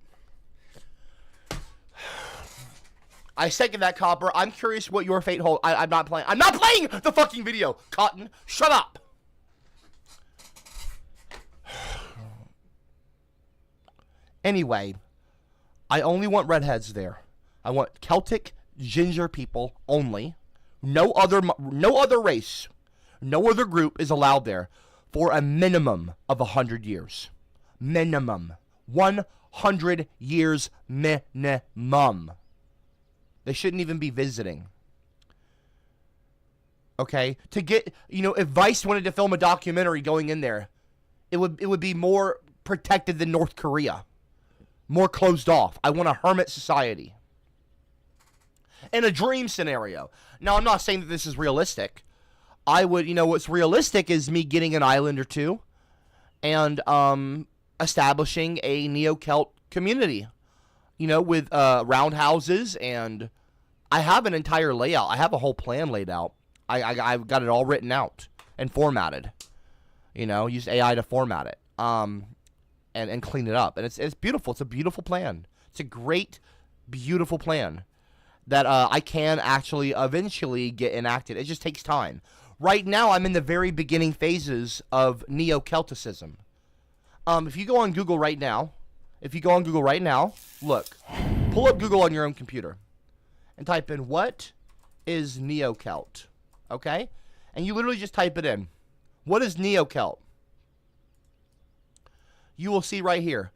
I second that, Copper. I'm curious what your fate holds. I'm not playing. I'm not playing the fucking video. Cotton, shut up. Anyway, I only want redheads there. I want Celtic ginger people only. No other race, no other group is allowed there for a minimum of 100 years. Minimum. 100 years minimum. They shouldn't even be visiting. Okay? To get, you know, if Vice wanted to film a documentary going in there, It would be more protected than North Korea. More closed off. I want a hermit society. In a dream scenario. Now, I'm not saying that this is realistic. I would, what's realistic is me getting an island or two and establishing a Neo-Celt community, with roundhouses, and I have an entire layout. I have a whole plan laid out. I've got it all written out and formatted. Use AI to format it and clean it up. And it's beautiful. It's a beautiful plan. It's a great, beautiful plan that I can actually eventually get enacted. It just takes time. Right now, I'm in the very beginning phases of Neo-Celticism. If you go on Google right now, look, pull up Google on your own computer and type in, what is Neo-Celt? Okay? And you literally just type it in. What is Neo-Celt? You will see right here,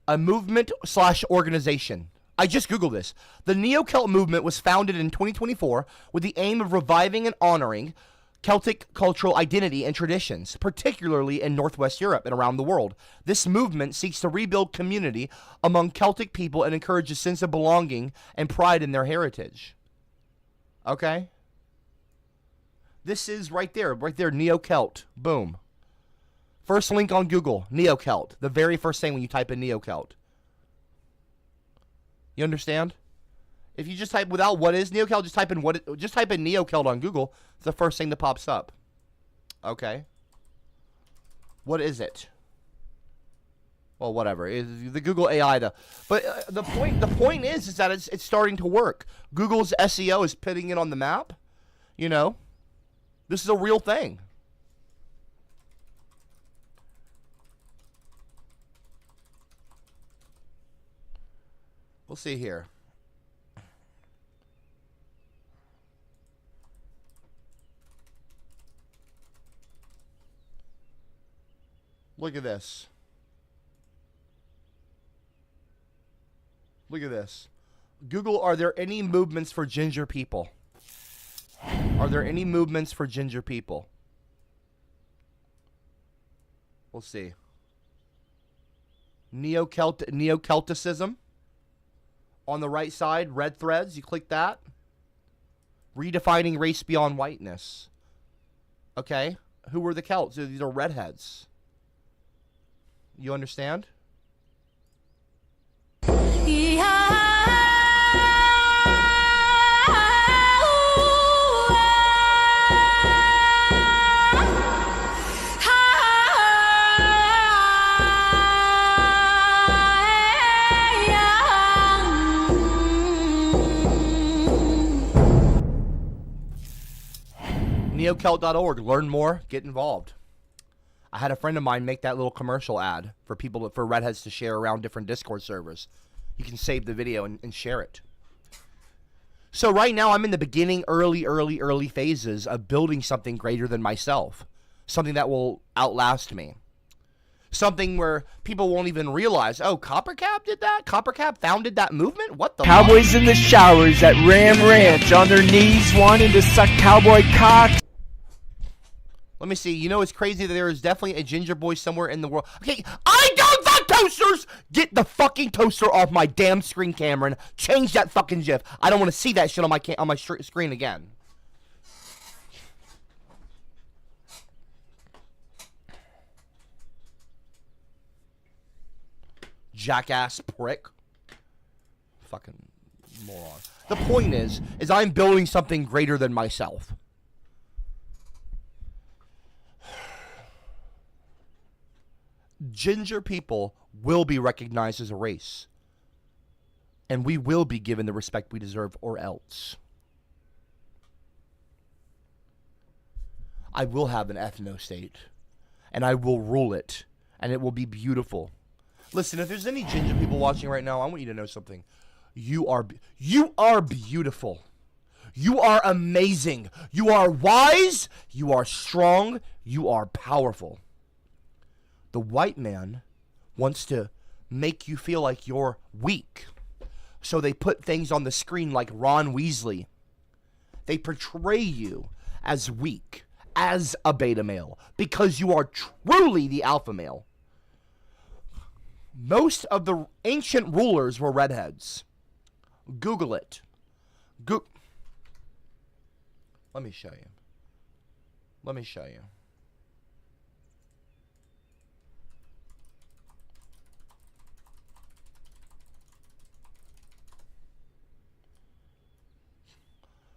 a movement/organization. I just Googled this. The Neo-Celt movement was founded in 2024 with the aim of reviving and honoring Celtic cultural identity and traditions, particularly in Northwest Europe and around the world. This movement seeks to rebuild community among Celtic people and encourage a sense of belonging and pride in their heritage. Okay? This is right there, Neo-Celt. Boom. First link on Google, Neo-Celt. The very first thing when you type in Neo-Celt. You understand? If you just type without what is Neo-Celt, just type in Neo-Celt on Google. It's the first thing that pops up. Okay. What is it? Well, whatever. The Google AI. But the point is that it's starting to work. Google's SEO is putting it on the map. This is a real thing. We'll see here. Look at this. Look at this. Google, are there any movements for ginger people? Are there any movements for ginger people? We'll see. Neo-Celticism. On the right side, red threads. You click that. Redefining race beyond whiteness. Okay. Who were the Celts? These are redheads. You understand? Neocelt.org. Learn more. Get involved. I had a friend of mine make that little commercial ad for for redheads to share around different Discord servers. You can save the video and share it. So right now I'm in the beginning, early phases of building something greater than myself. Something that will outlast me. Something where people won't even realize, oh, CopperCab did that? CopperCab founded that movement? What the Cowboys in the showers at Ram Ranch on their knees wanting to suck cowboy cock. Let me see. It's crazy that there is definitely a ginger boy somewhere in the world. Okay, I don't want toasters! Get the fucking toaster off my damn screen, Cameron. Change that fucking GIF. I don't want to see that shit on my screen again. Jackass prick. Fucking moron. The point is I'm building something greater than myself. Ginger people will be recognized as a race. And we will be given the respect we deserve, or else. I will have an ethno-state. And I will rule it. And it will be beautiful. Listen, if there's any ginger people watching right now, I want you to know something. You are beautiful. You are amazing. You are wise. You are strong. You are powerful. The white man wants to make you feel like you're weak. So they put things on the screen like Ron Weasley. They portray you as weak, as a beta male because you are truly the alpha male. Most of the ancient rulers were redheads. Google it. Let me show you. Let me show you.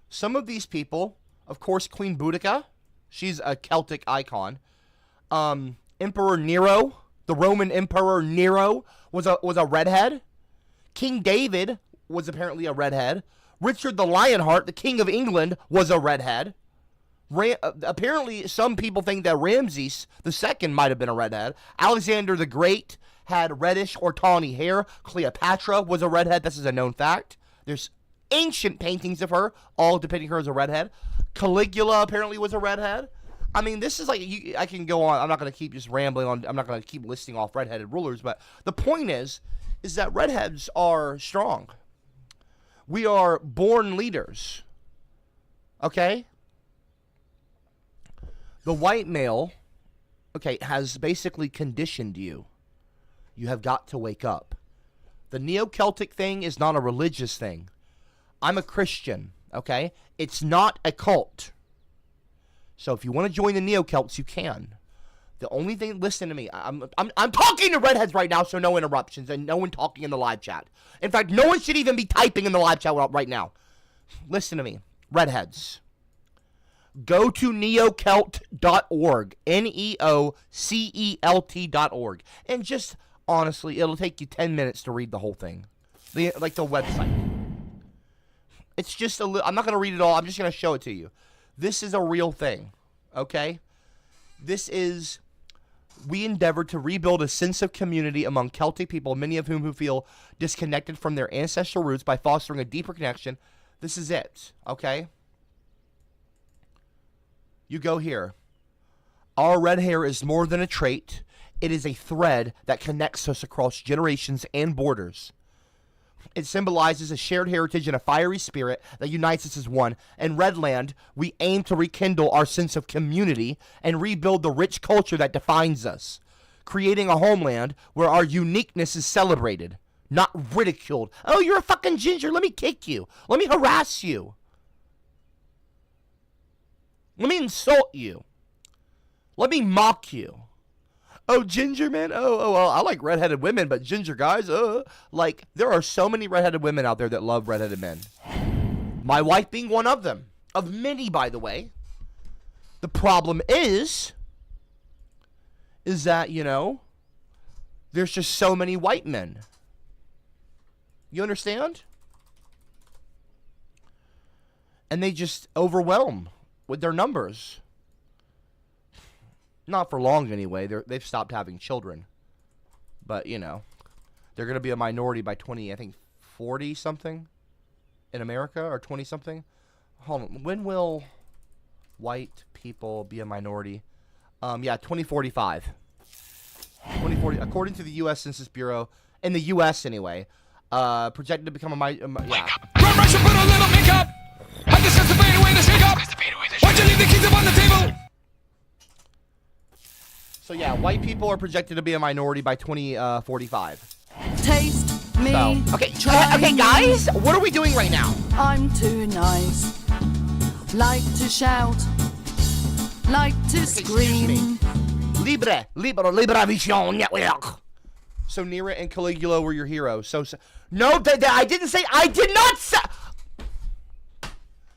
Some of these people, of course, Queen Boudica, she's a Celtic icon. Emperor Nero, the Roman Emperor Nero, was a redhead. King David was apparently a redhead. Richard the Lionheart, the King of England, was a redhead. Apparently, some people think that Ramses II might have been a redhead. Alexander the Great had reddish or tawny hair. Cleopatra was a redhead. This is a known fact. There's ancient paintings of her, all depicting her as a redhead. Caligula apparently was a redhead. I mean, this is like, I can go on. I'm not going to keep just rambling on. I'm not going to keep listing off redheaded rulers. But the point is that redheads are strong. We are born leaders. Okay? The white male, okay, has basically conditioned you. You have got to wake up. The Neo-Celtic thing is not a religious thing. I'm a Christian, okay? It's not a cult. So if you want to join the Neo-Celts, you can. The only thing, listen to me. I'm talking to redheads right now, so no interruptions and no one talking in the live chat. In fact, no one should even be typing in the live chat right now. Listen to me. Redheads. Go to neocelt.org. neocelt.org. And just, honestly, it'll take you 10 minutes to read the whole thing. Like the website. It's just a little, I'm not going to read it all. I'm just going to show it to you. This is a real thing, okay? This is, we endeavor to rebuild a sense of community among Celtic people, many of whom feel disconnected from their ancestral roots by fostering a deeper connection. This is it, okay? You go here. Our red hair is more than a trait. It is a thread that connects us across generations and borders. It symbolizes a shared heritage and a fiery spirit that unites us as one. In Redland, we aim to rekindle our sense of community and rebuild the rich culture that defines us, creating a homeland where our uniqueness is celebrated, not ridiculed. Oh, you're a fucking ginger. Let me kick you. Let me harass you. Let me insult you. Let me mock you. Oh, ginger man? Oh, well, I like redheaded women, but ginger guys, like, there are so many redheaded women out there that love redheaded men. My wife being one of them. Of many, by the way. The problem is that, you know, there's just so many white men. You understand? And they just overwhelm with their numbers. Not for long, anyway. They've stopped having children. But, you know, they're going to be a minority by 40-something in America, or 20-something. Hold on. When will white people be a minority? Yeah, 2045. 2040, according to the U.S. Census Bureau, in the U.S. anyway, projected to become a yeah. Run, rush, and put a little makeup. I just have to fade away the shake up. Why'd you leave the keys up on the table? So yeah, white people are projected to be a minority by 2045. Taste me. So, okay, guys, what are we doing right now? I'm too nice. Like to shout. Like to scream. Libera vision. So Nero and Caligula were your heroes. No, I didn't say. I did not say.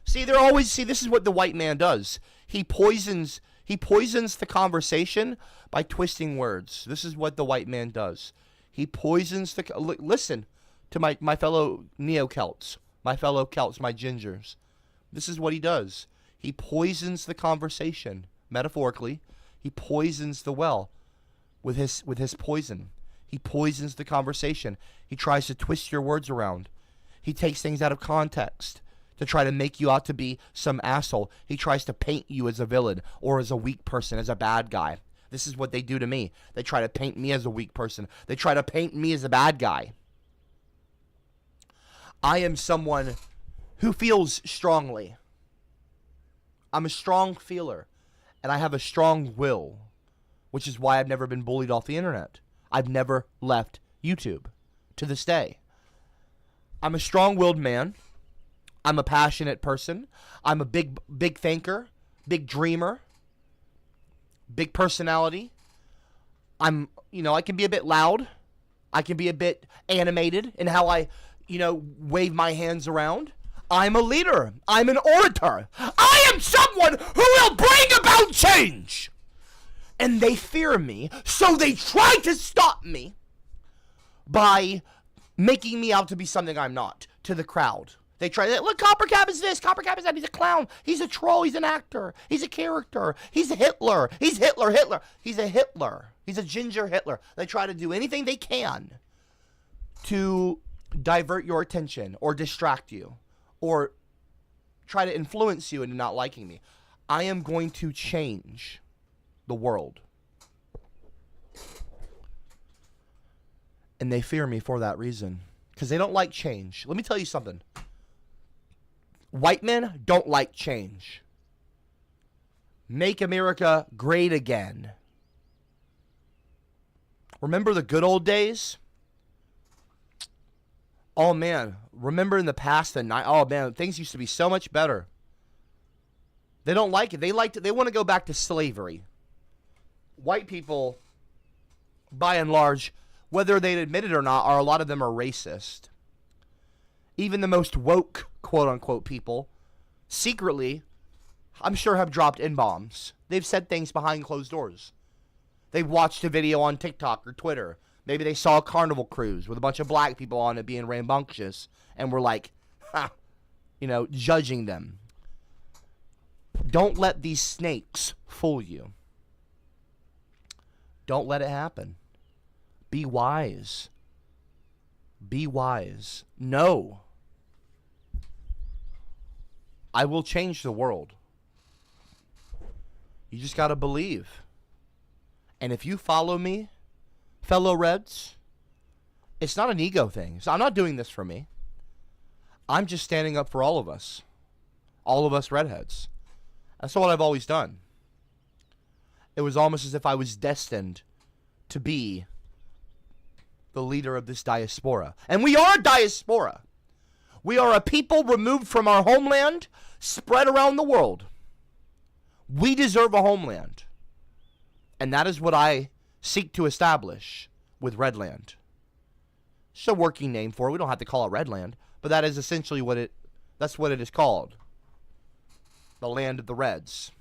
See, this is what the white man does. He poisons the conversation by twisting words. This is what the white man does. He poisons listen to my fellow Neo-Celts, my fellow Celts, my gingers. This is what he does. He poisons the conversation, metaphorically. He poisons the well with his poison. He poisons the conversation. He tries to twist your words around. He takes things out of context to try to make you out to be some asshole. He tries to paint you as a villain or as a weak person, as a bad guy. This is what they do to me. They try to paint me as a weak person. They try to paint me as a bad guy. I am someone who feels strongly. I'm a strong feeler. And I have a strong will, which is why I've never been bullied off the internet. I've never left YouTube to this day. I'm a strong-willed man. I'm a passionate person. I'm a big thinker, big dreamer, big personality. I can be a bit loud. I can be a bit animated in how I, wave my hands around. I'm a leader. I'm an orator. I am someone who will bring about change. And they fear me, so they try to stop me by making me out to be something I'm not to the crowd. They try to, look, CopperCab is this, CopperCab is that. He's a clown. He's a troll. He's an actor. He's a character. He's a Hitler. He's Hitler. He's a Hitler. He's a ginger Hitler. They try to do anything they can to divert your attention or distract you or try to influence you into not liking me. I am going to change the world. And they fear me for that reason. Because they don't like change. Let me tell you something. White men don't like change. Make America great again. Remember the good old days? Oh man, remember in the past oh man, things used to be so much better. They don't like it. They want to go back to slavery. White people, by and large, whether they admit it or not, a lot of them are racist. Even the most woke, quote-unquote, people, secretly, I'm sure have dropped N-bombs. They've said things behind closed doors. They've watched a video on TikTok or Twitter. Maybe they saw a carnival cruise with a bunch of black people on it being rambunctious, and were like, judging them. Don't let these snakes fool you. Don't let it happen. Be wise. Be wise. No. I will change the world. You just got to believe. And if you follow me, fellow Reds, it's not an ego thing. So I'm not doing this for me. I'm just standing up for all of us redheads. That's what I've always done. It was almost as if I was destined to be the leader of this diaspora. And we are a diaspora. We are a people removed from our homeland, spread around the world. We deserve a homeland. And that is what I seek to establish with Redland. It's a working name for it. We don't have to call it Redland, but that is essentially that's what it is called. The land of the Reds.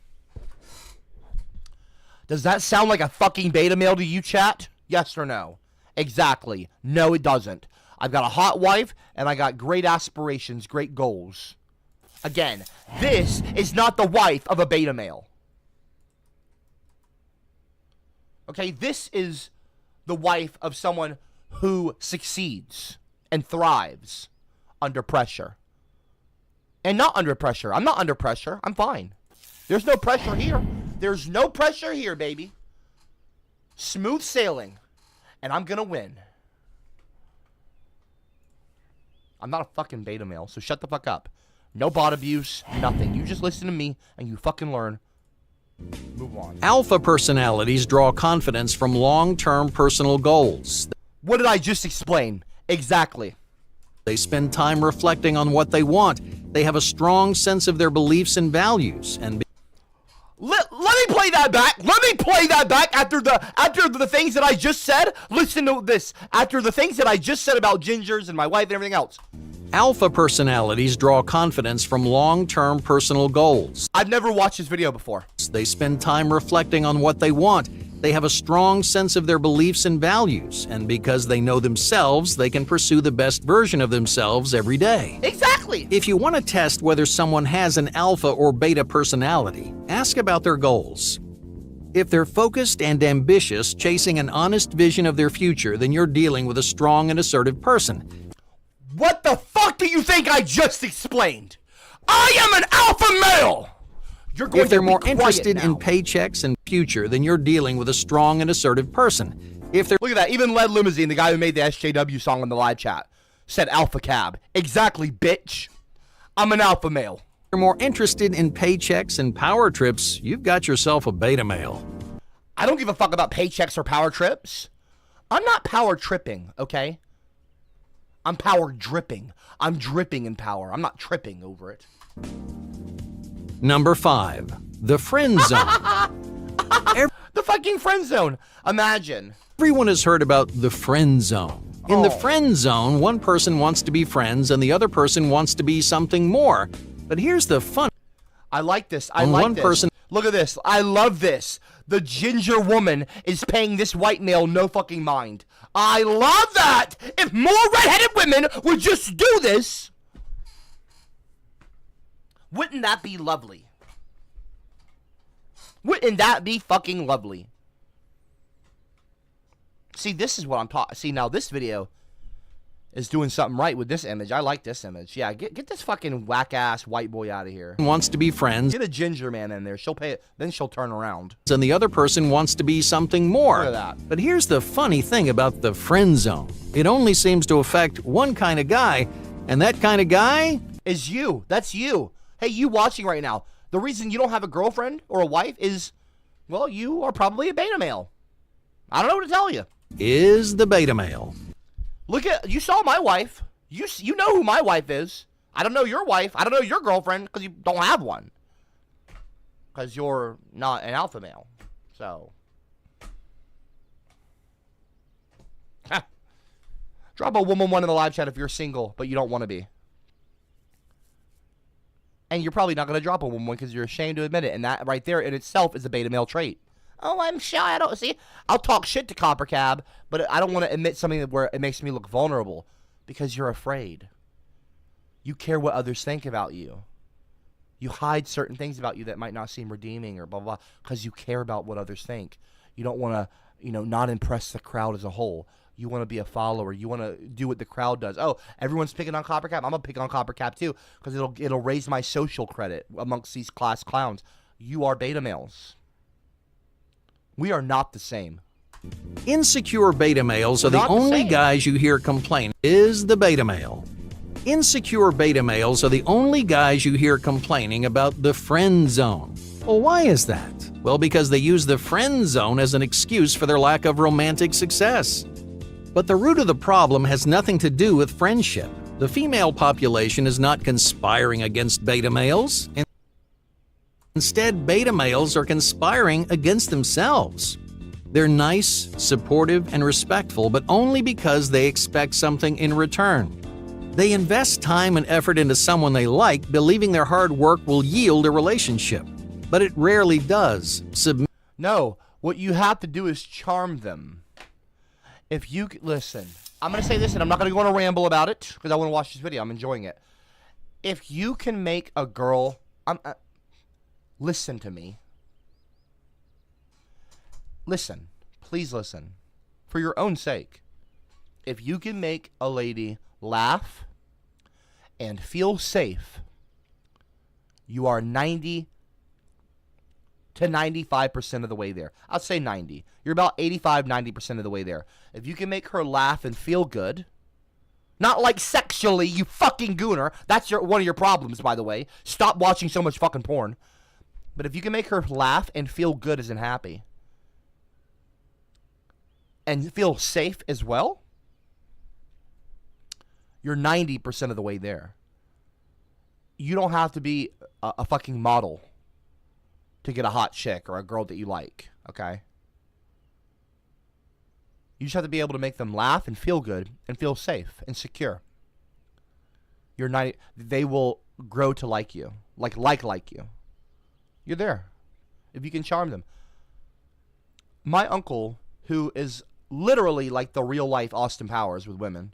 Does that sound like a fucking beta male to you, chat? Yes or no? Exactly. No, it doesn't. I've got a hot wife, and I got great aspirations, great goals. Again, this is not the wife of a beta male. Okay, this is the wife of someone who succeeds and thrives under pressure. And not under pressure. I'm not under pressure. I'm fine. There's no pressure here. There's no pressure here, baby. Smooth sailing. And I'm going to win. I'm not a fucking beta male, so shut the fuck up. No bot abuse, nothing. You just listen to me and you fucking learn. Move on. Alpha personalities draw confidence from long-term personal goals. What did I just explain? Exactly. They spend time reflecting on what they want. They have a strong sense of their beliefs and values. And let me play that back. Let me play that back after the things that I just said. Listen to this. After the things that I just said about gingers and my wife and everything else. Alpha personalities draw confidence from long-term personal goals. I've never watched this video before. They spend time reflecting on what they want. They have a strong sense of their beliefs and values, and because they know themselves, they can pursue the best version of themselves every day. Exactly! If you want to test whether someone has an alpha or beta personality, ask about their goals. If they're focused and ambitious, chasing an honest vision of their future, then you're dealing with a strong and assertive person. What the fuck do you think I just explained? I am an alpha male! You're going If they're to be more quiet interested now. in paychecks and future, then you're dealing with a strong and assertive person. If they're Look at that. Even Lead Limousine, the guy who made the SJW song in the live chat, said alpha cab. Exactly, bitch. I'm an alpha male. you're more interested in paychecks and power trips, you've got yourself a beta male. I don't give a fuck about paychecks or power trips. I'm not power tripping, okay? I'm power dripping. I'm dripping in power. I'm not tripping over it. Number 5, the friend zone. The fucking friend zone. Imagine. Everyone has heard about the friend zone. In the friend zone, one person wants to be friends and the other person wants to be something more. But here's the fun. I like this. I like this. Look at this. I love this. The ginger woman is paying this white male no fucking mind. I love that. If more redheaded women would just do this, wouldn't that be lovely? Wouldn't that be fucking lovely? See, this is what I'm talking. See, now this video is doing something right with this image. I like this image. Yeah, get this fucking whack-ass white boy out of here. Wants to be friends. Get a ginger man in there. She'll pay it. Then she'll turn around. And the other person wants to be something more. Look at that. But here's the funny thing about the friend zone. It only seems to affect one kind of guy, and that kind of guy is you. That's you. Hey, you watching right now. The reason you don't have a girlfriend or a wife is, well, you are probably a beta male. I don't know what to tell you. Is the beta male. Look at, you saw my wife. You know who my wife is. I don't know your wife. I don't know your girlfriend because you don't have one. Because you're not an alpha male. So. Drop a woman one in the live chat if you're single, but you don't want to be. And you're probably not going to drop a woman because you're ashamed to admit it. And that right there in itself is a beta male trait. Oh, I'm shy. I don't see. I'll talk shit to CopperCab, but I don't want to admit something where it makes me look vulnerable because you're afraid. You care what others think about you. You hide certain things about you that might not seem redeeming or blah, blah, because you care about what others think. You don't want to, not impress the crowd as a whole. You want to be a follower. You want to do what the crowd does. Oh, everyone's picking on CopperCab. I'm going to pick on CopperCab too because it'll raise my social credit amongst these class clowns. You are beta males. We are not the same. Insecure beta males are the only guys you hear complain. Is the beta male. Insecure beta males are the only guys you hear complaining about the friend zone. Well, why is that? Well, because they use the friend zone as an excuse for their lack of romantic success. But the root of the problem has nothing to do with friendship. The female population is not conspiring against beta males. Instead, beta males are conspiring against themselves. They're nice, supportive, and respectful, but only because they expect something in return. They invest time and effort into someone they like, believing their hard work will yield a relationship. But it rarely does. No, what you have to do is charm them. If you listen, I'm going to say this, and I'm not going to go on a ramble about it because I want to watch this video. I'm enjoying it. If you can make a girl... listen to me. Listen. Please listen. For your own sake. If you can make a lady laugh and feel safe, you are 90 to 95% of the way there. I'll say 90. You're about 85, 90% of the way there. If you can make her laugh and feel good, not like sexually, you fucking gooner. That's one of your problems, by the way. Stop watching so much fucking porn. But if you can make her laugh and feel good as in happy, and feel safe as well, you're 90% of the way there. You don't have to be a fucking model to get a hot chick or a girl that you like, okay? You just have to be able to make them laugh and feel good and feel safe and secure. They will grow to like you, like you. You're there. If you can charm them. My uncle, who is literally like the real life Austin Powers with women,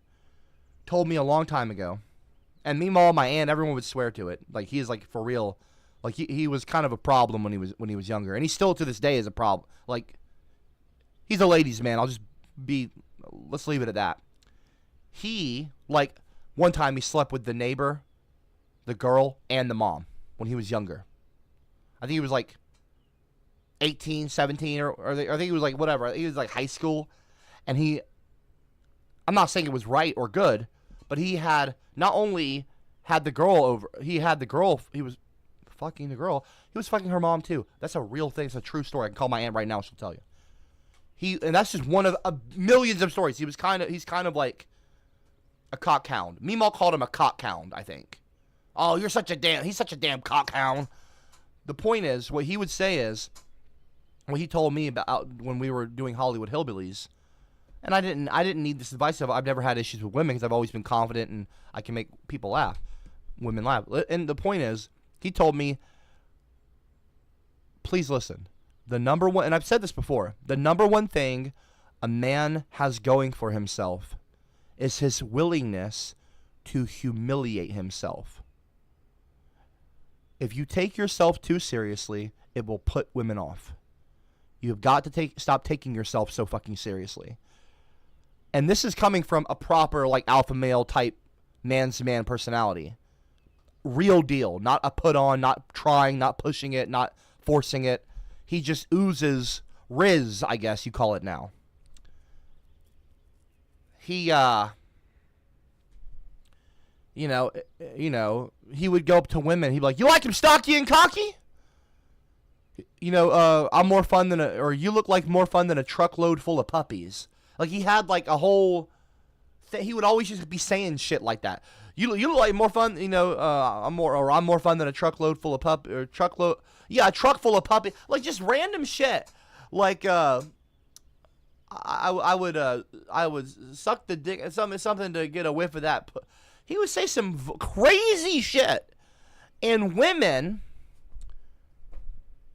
told me a long time ago, and me, mom, my aunt, everyone would swear to it. Like, he is like for real. Like, he was kind of a problem when he was younger, and he still to this day is a problem. Like, he's a ladies' man. Let's leave it at that. He, like, one time he slept with the neighbor, the girl, and the mom when he was younger. I think he was like 18, 17, or I think he was like whatever. He was like high school, and I'm not saying it was right or good, but he had not only had the girl over, he fucking the girl. He was fucking her mom too. That's a real thing. It's a true story. I can call my aunt right now. She'll tell you. And that's just one of millions of stories. He's kind of like a cockhound. Meemaw called him a cockhound, I think. Oh, he's such a damn cockhound. The point is, what he would say is, what he told me about when we were doing Hollywood Hillbillies, and I didn't need this advice. I've never had issues with women because I've always been confident and I can make people laugh, women laugh. And the point is, he told me, please listen. The number one, and I've said this before, the number one thing a man has going for himself is his willingness to humiliate himself. If you take yourself too seriously, it will put women off. You've got to stop taking yourself so fucking seriously. And this is coming from a proper, like, alpha male type man-to-man personality. Real deal. Not a put on, not trying, not pushing it, not forcing it. He just oozes Riz, I guess you call it now. He, he would go up to women. He'd be like, you like him stocky and cocky? I'm more fun than or you look like more fun than a truckload full of puppies. Like, he had like a whole he would always just be saying shit like that. You look like more fun, I'm more fun than a truckload full of a truck full of puppy. Like, just random shit. Like, I would suck the dick, something to get a whiff of that. He would say some crazy shit. And women,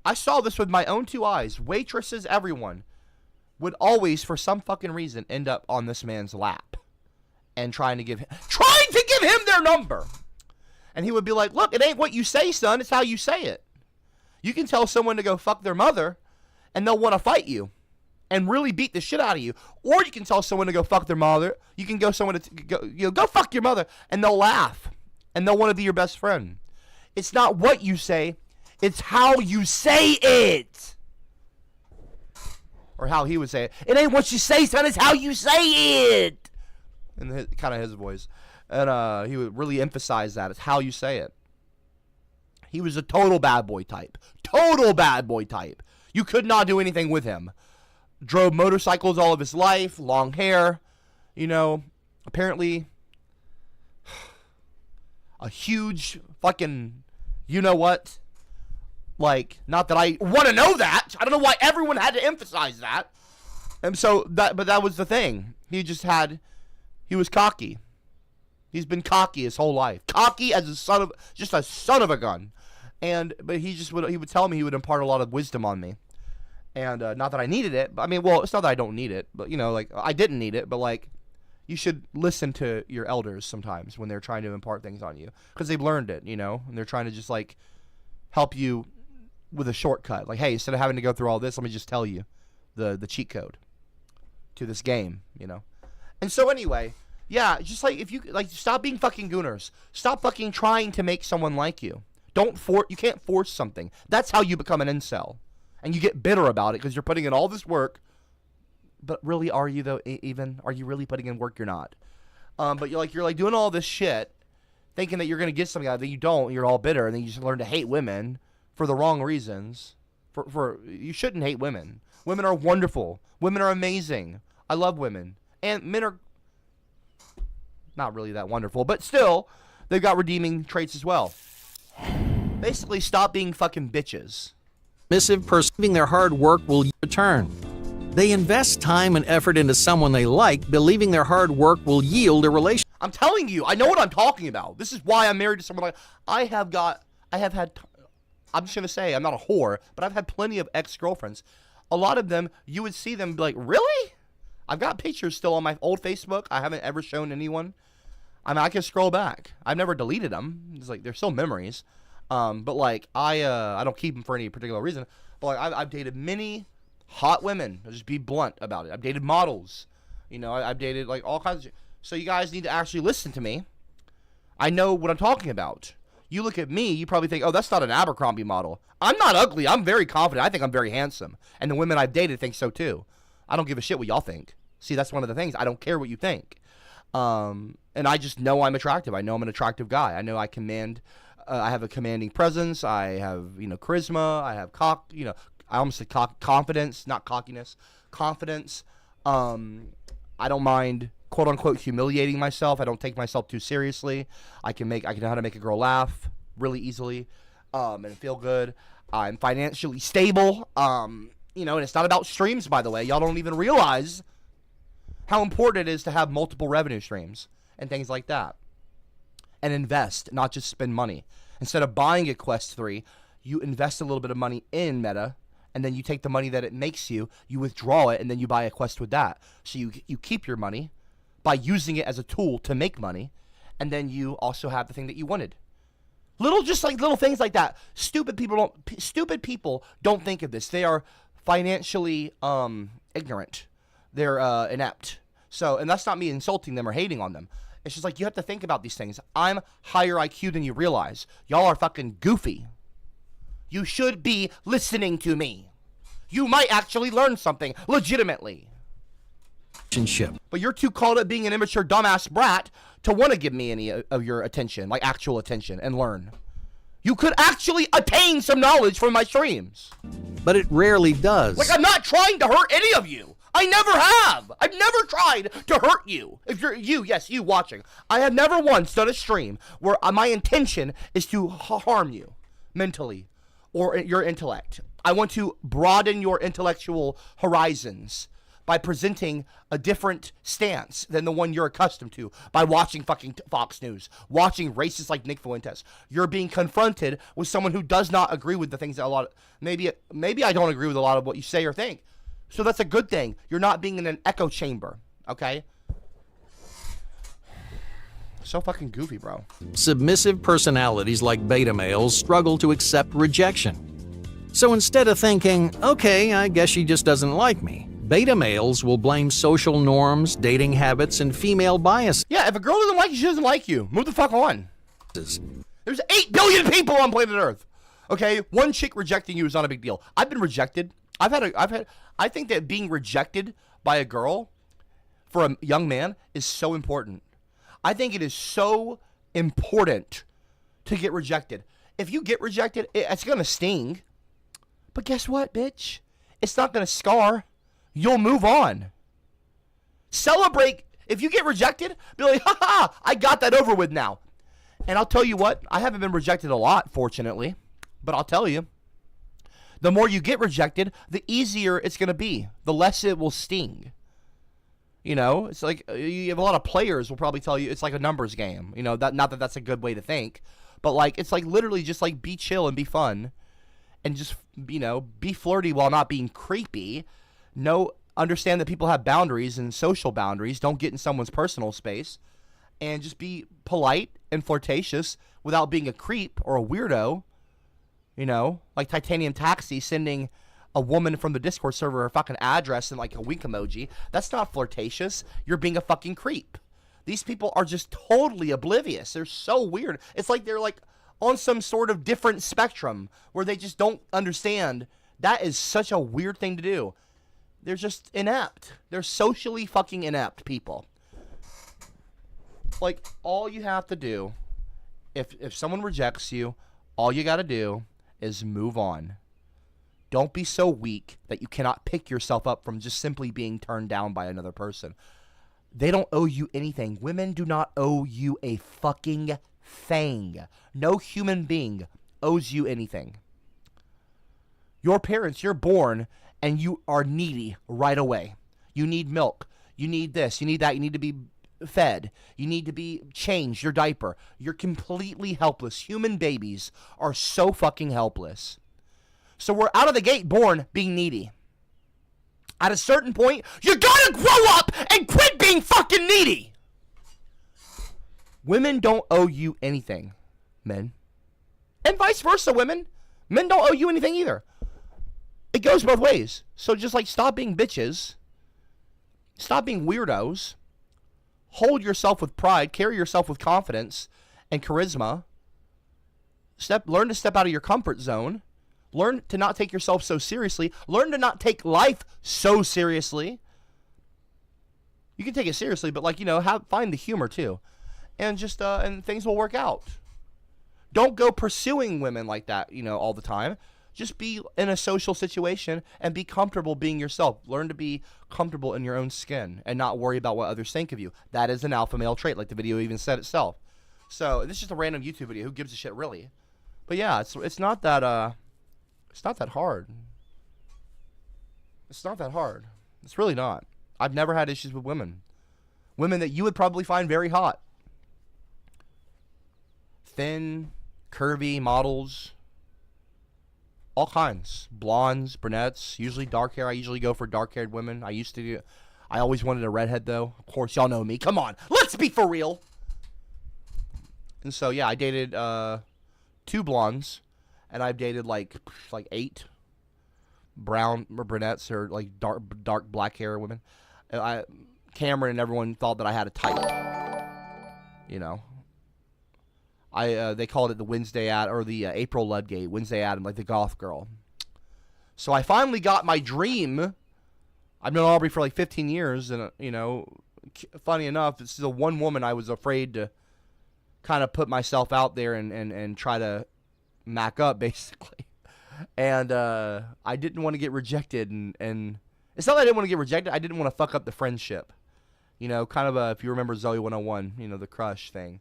I saw this with my own two eyes, waitresses, everyone, would always, for some fucking reason, end up on this man's lap and trying to give him their number. And he would be like, look, it ain't what you say, son, it's how you say it. You can tell someone to go fuck their mother and they'll want to fight you and really beat the shit out of you. Or you can tell someone to go fuck their mother. You can go someone to go fuck your mother, and they'll laugh and they'll want to be your best friend. It's not what you say, it's how you say it. Or how he would say it. It ain't what you say, son, it's how you say it. In kind of his voice. And he would really emphasize that. It's how you say it. He was a total bad boy type. Total bad boy type. You could not do anything with him. Drove motorcycles all of his life. Long hair. Apparently a huge fucking, you-know-what. Like, not that I want to know that. I don't know why everyone had to emphasize that. And so, but that was the thing. He was cocky. He's been cocky his whole life. Cocky as a son of a gun. But he would tell me he would impart a lot of wisdom on me. And not that I needed it. But it's not that I don't need it. But, I didn't need it. But, like, you should listen to your elders sometimes when they're trying to impart things on you. Because they've learned it, And they're trying to just, like, help you with a shortcut. Like, hey, instead of having to go through all this, let me just tell you the cheat code to this game, And so anyway, yeah, just like, if you stop being fucking gooners. Stop fucking trying to make someone like you. You can't force something. That's how you become an incel. And you get bitter about it because you're putting in all this work. But really, are you though? Even are you really putting in work? You're not. But you're doing all this shit, thinking that you're gonna get something out of it. You don't. You're all bitter, and then you just learn to hate women for the wrong reasons. You shouldn't hate women. Women are wonderful. Women are amazing. I love women, and men are not really that wonderful, but still, they've got redeeming traits as well. Basically, stop being fucking bitches. Perceiving their hard work will return. They invest time and effort into someone they like, believing their hard work will yield a relationship. I'm telling you, I know what I'm talking about. This is why I'm married to someone I'm just going to say, I'm not a whore, but I've had plenty of ex-girlfriends. A lot of them, you would see them be like, really? I've got pictures still on my old Facebook. I haven't ever shown anyone. I can scroll back. I've never deleted them. It's like, they're still memories. But like, I don't keep them for any particular reason. But like, I've dated many hot women. I'll just be blunt about it. I've dated models. I've dated like all kinds of. So you guys need to actually listen to me. I know what I'm talking about. You look at me, you probably think, oh, that's not an Abercrombie model. I'm not ugly. I'm very confident. I think I'm very handsome. And the women I've dated think so too. I don't give a shit what y'all think. See, that's one of the things. I don't care what you think. And I just know I'm attractive. I know I'm an attractive guy. I know I command I have a commanding presence. I have, charisma. I have I almost said confidence, not cockiness, confidence. I don't mind, quote unquote, humiliating myself. I don't take myself too seriously. I can know how to make a girl laugh really easily, and feel good. I'm financially stable. And it's not about streams, by the way. Y'all don't even realize how important it is to have multiple revenue streams and things like that. And invest, not just spend money. Instead of buying a Quest 3, you invest a little bit of money in Meta, and then you take the money that it makes you withdraw it, and then you buy a Quest with that. So you keep your money by using it as a tool to make money, and then you also have the thing that you wanted. Little things like that. Stupid people don't think of this. They are financially ignorant. They're inept. So, and that's not me insulting them or hating on them. It's just like, you have to think about these things. I'm higher IQ than you realize. Y'all are fucking goofy. You should be listening to me. You might actually learn something legitimately. But you're too caught up being an immature dumbass brat to want to give me any of your attention, like actual attention, and learn. You could actually attain some knowledge from my streams. But it rarely does. Like, I'm not trying to hurt any of you. I never have. I've never tried to hurt you. If you're you watching. I have never once done a stream where my intention is to harm you mentally or your intellect. I want to broaden your intellectual horizons by presenting a different stance than the one you're accustomed to by watching fucking Fox News, watching racists like Nick Fuentes. You're being confronted with someone who does not agree with the things that maybe I don't agree with a lot of what you say or think. So that's a good thing. You're not being in an echo chamber, okay? So fucking goofy, bro. Submissive personalities like beta males struggle to accept rejection. So instead of thinking, okay, I guess she just doesn't like me, beta males will blame social norms, dating habits, and female bias. Yeah, if a girl doesn't like you, she doesn't like you. Move the fuck on. There's 8 billion people on planet Earth. Okay? One chick rejecting you is not a big deal. I've been rejected. I think that being rejected by a girl for a young man is so important. I think it is so important to get rejected. If you get rejected, it's going to sting. But guess what, bitch? It's not going to scar. You'll move on. Celebrate. If you get rejected, be like, ha, I got that over with now. And I'll tell you what, I haven't been rejected a lot, fortunately. But I'll tell you, the more you get rejected, the easier it's going to be. The less it will sting. It's like you have a lot of players will probably tell you it's like a numbers game. Not that that's a good way to think. But like, it's like literally just like be chill and be fun. And just, be flirty while not being creepy. Understand that people have boundaries and social boundaries. Don't get in someone's personal space. And just be polite and flirtatious without being a creep or a weirdo. Like Titanium Taxi sending a woman from the Discord server her fucking address and like a wink emoji. That's not flirtatious. You're being a fucking creep. These people are just totally oblivious. They're so weird. It's like they're like on some sort of different spectrum where they just don't understand. That is such a weird thing to do. They're just inept. They're socially fucking inept people. Like, all you have to do, if someone rejects you, all you gotta do is move on. Don't be so weak that you cannot pick yourself up from just simply being turned down by another person. They don't owe you anything. Women do not owe you a fucking thing. No human being owes you anything. Your parents, you're born and you are needy right away. You need milk. You need this. You need that. You need to be fed. You need to be changed your diaper. You're completely helpless. Human babies are so fucking helpless. So we're out of the gate born being needy. At a certain point, you gotta grow up and quit being fucking needy. Women don't owe you anything, men. And vice versa, women. Men don't owe you anything either. It goes both ways. So just like stop being bitches. Stop being weirdos. Hold yourself with pride. Carry yourself with confidence and charisma. Learn to step out of your comfort zone. Learn to not take yourself so seriously. Learn to not take life so seriously. You can take it seriously, but find the humor too. And just and things will work out. don't go pursuing women like that, all the time. Just be in a social situation and be comfortable being yourself. Learn to be comfortable in your own skin and not worry about what others think of you. That is an alpha male trait, like the video even said itself. So this is just a random YouTube video. Who gives a shit, really? But yeah, it's not that hard. It's not that hard. It's really not. I've never had issues with women. Women that you would probably find very hot. Thin, curvy models. All kinds. Blondes, brunettes, usually dark hair. I usually go for dark-haired women. I always wanted a redhead, though. Of course, y'all know me. Come on. Let's be for real. And so, yeah, I dated 2 blondes. And I've dated, like 8 brown or brunettes or, like, dark black hair women. Cameron and everyone thought that I had a type. They called it the Wednesday ad, or the April Ludgate, Wednesday Adam, like the goth girl. So I finally got my dream. I've known Aubrey for like 15 years, and funny enough, this is the one woman I was afraid to kind of put myself out there and try to mac up, basically. And I didn't want to get rejected, and it's not that I didn't want to get rejected. I didn't want to fuck up the friendship. Kind of if you remember Zoe 101, the crush thing.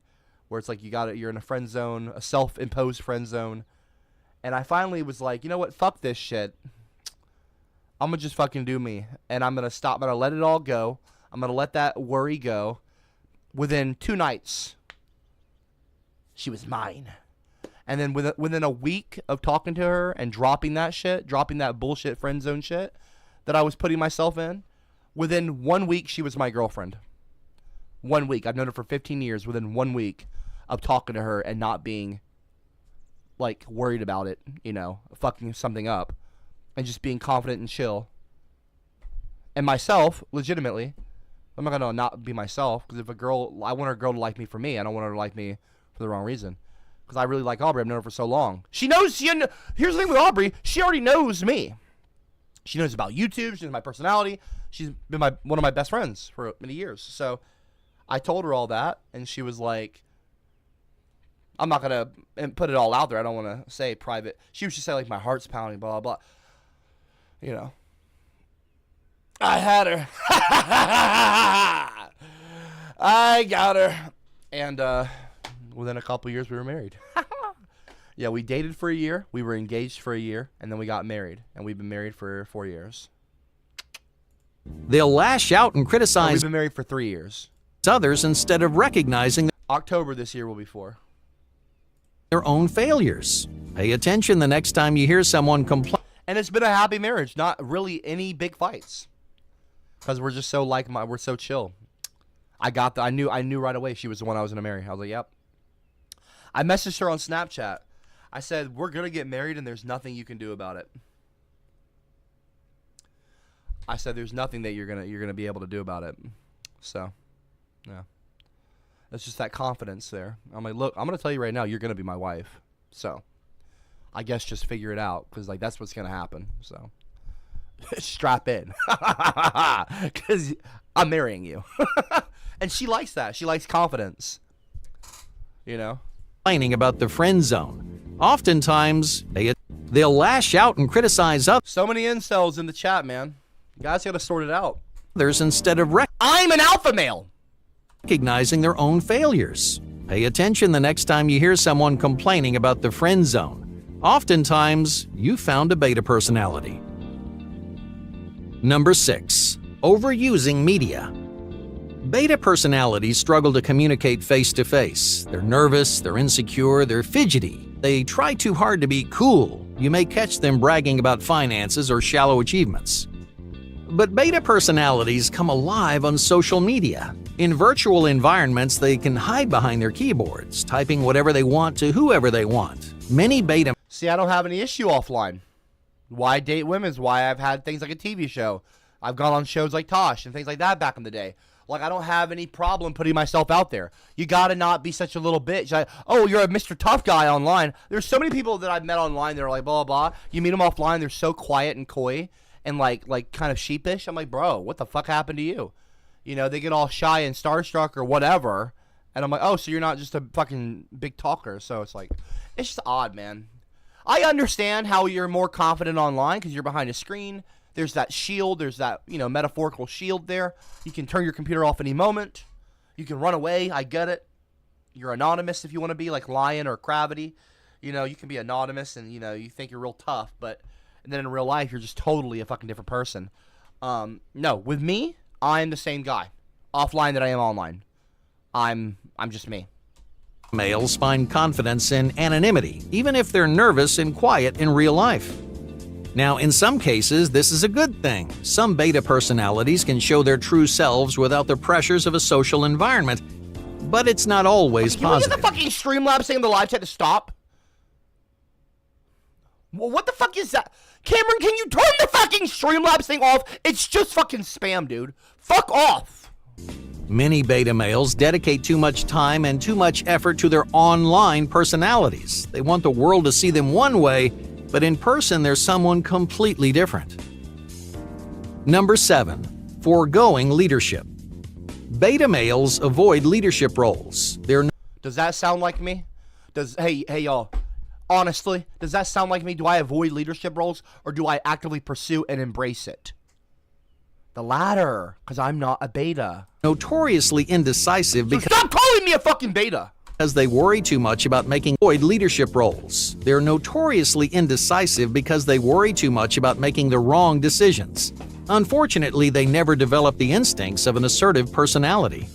Where it's like you're in a friend zone, a self-imposed friend zone. And I finally was like, you know what, fuck this shit. I'm going to just fucking do me. And I'm going to stop. I'm going to let it all go. I'm going to let that worry go. Within 2 nights, she was mine. And then within a week of talking to her and dropping that bullshit friend zone shit that I was putting myself in, within 1 week, she was my girlfriend. 1 week. I've known her for 15 years. Within 1 week of talking to her and not being, like, worried about it, fucking something up, and just being confident and chill. And myself, legitimately, I'm not going to not be myself, because I want a girl to like me for me. I don't want her to like me for the wrong reason. Because I really like Aubrey. I've known her for so long. Here's the thing with Aubrey. She already knows me. She knows about YouTube. She knows my personality. She's been one of my best friends for many years. So I told her all that, and she was like, I'm not going to put it all out there. I don't want to say private. She was just saying, like, my heart's pounding, blah, blah, blah. I had her. I got her. And within a couple years, we were married. Yeah, we dated for a year. We were engaged for a year, and then we got married. And we've been married for 4 years. They'll lash out and criticize We've been married for 3 years. others instead of recognizing October this year will be 4. their own failures. Pay attention the next time you hear someone complain. And it's been a happy marriage. Not really any big fights. Because we're just so we're so chill. I knew right away she was the one I was going to marry. I was like, yep. I messaged her on Snapchat. I said, we're going to get married and there's nothing you can do about it. I said, there's nothing that you're gonna be able to do about it. So, yeah. It's just that confidence there. I'm like, look, I'm going to tell you right now, you're going to be my wife. So, I guess just figure it out. Because, like, that's what's going to happen. So, strap in. Because I'm marrying you. And she likes that. She likes confidence. Complaining about the friend zone. Oftentimes, they'll lash out and criticize So many incels in the chat, man. You guys got to sort it out. others instead of I'm an alpha male. recognizing their own failures. Pay attention the next time you hear someone complaining about the friend zone. Oftentimes, you found a beta personality. Number 6. Overusing media. Beta personalities struggle to communicate face-to-face. They're nervous, they're insecure, they're fidgety. They try too hard to be cool. You may catch them bragging about finances or shallow achievements. But beta personalities come alive on social media. In virtual environments, they can hide behind their keyboards, typing whatever they want to whoever they want. Many beta... See, I don't have any issue offline. Why I date women is why I've had things like a TV show. I've gone on shows like Tosh and things like that back in the day. Like, I don't have any problem putting myself out there. You gotta not be such a little bitch. You're a Mr. Tough Guy online. There's so many people that I've met online that are like, blah, blah, blah. You meet them offline, they're so quiet and coy and, like kind of sheepish. I'm like, bro, what the fuck happened to you? They get all shy and starstruck or whatever. And I'm like, oh, so you're not just a fucking big talker. So it's like, it's just odd, man. I understand how you're more confident online because you're behind a screen. There's that shield. There's that, metaphorical shield there. You can turn your computer off any moment. You can run away. I get it. You're anonymous if you want to be, like Lion or Gravity. You can be anonymous and, you think you're real tough. But then in real life, you're just totally a fucking different person. No, with me, I'm the same guy. Offline that I am online. I'm just me. Males find confidence in anonymity, even if they're nervous and quiet in real life. Now, in some cases, this is a good thing. Some beta personalities can show their true selves without the pressures of a social environment, but it's not always positive. Can we get the fucking Streamlabs thing in the live chat to stop? Well, what the fuck is that? Cameron, can you turn the fucking Streamlabs thing off? It's just fucking spam, dude. Fuck off. Many beta males dedicate too much time and too much effort to their online personalities. They want the world to see them one way, but in person they're someone completely different. Number 7. Foregoing leadership. Beta males avoid leadership roles. Does that sound like me? Hey y'all, honestly, does that sound like me? Do I avoid leadership roles or do I actively pursue and embrace it? The latter, because I'm not a beta. Notoriously indecisive because stop calling me a fucking beta! Because they worry too much about avoid leadership roles. They're notoriously indecisive because they worry too much about making the wrong decisions. Unfortunately, they never develop the instincts of an assertive personality.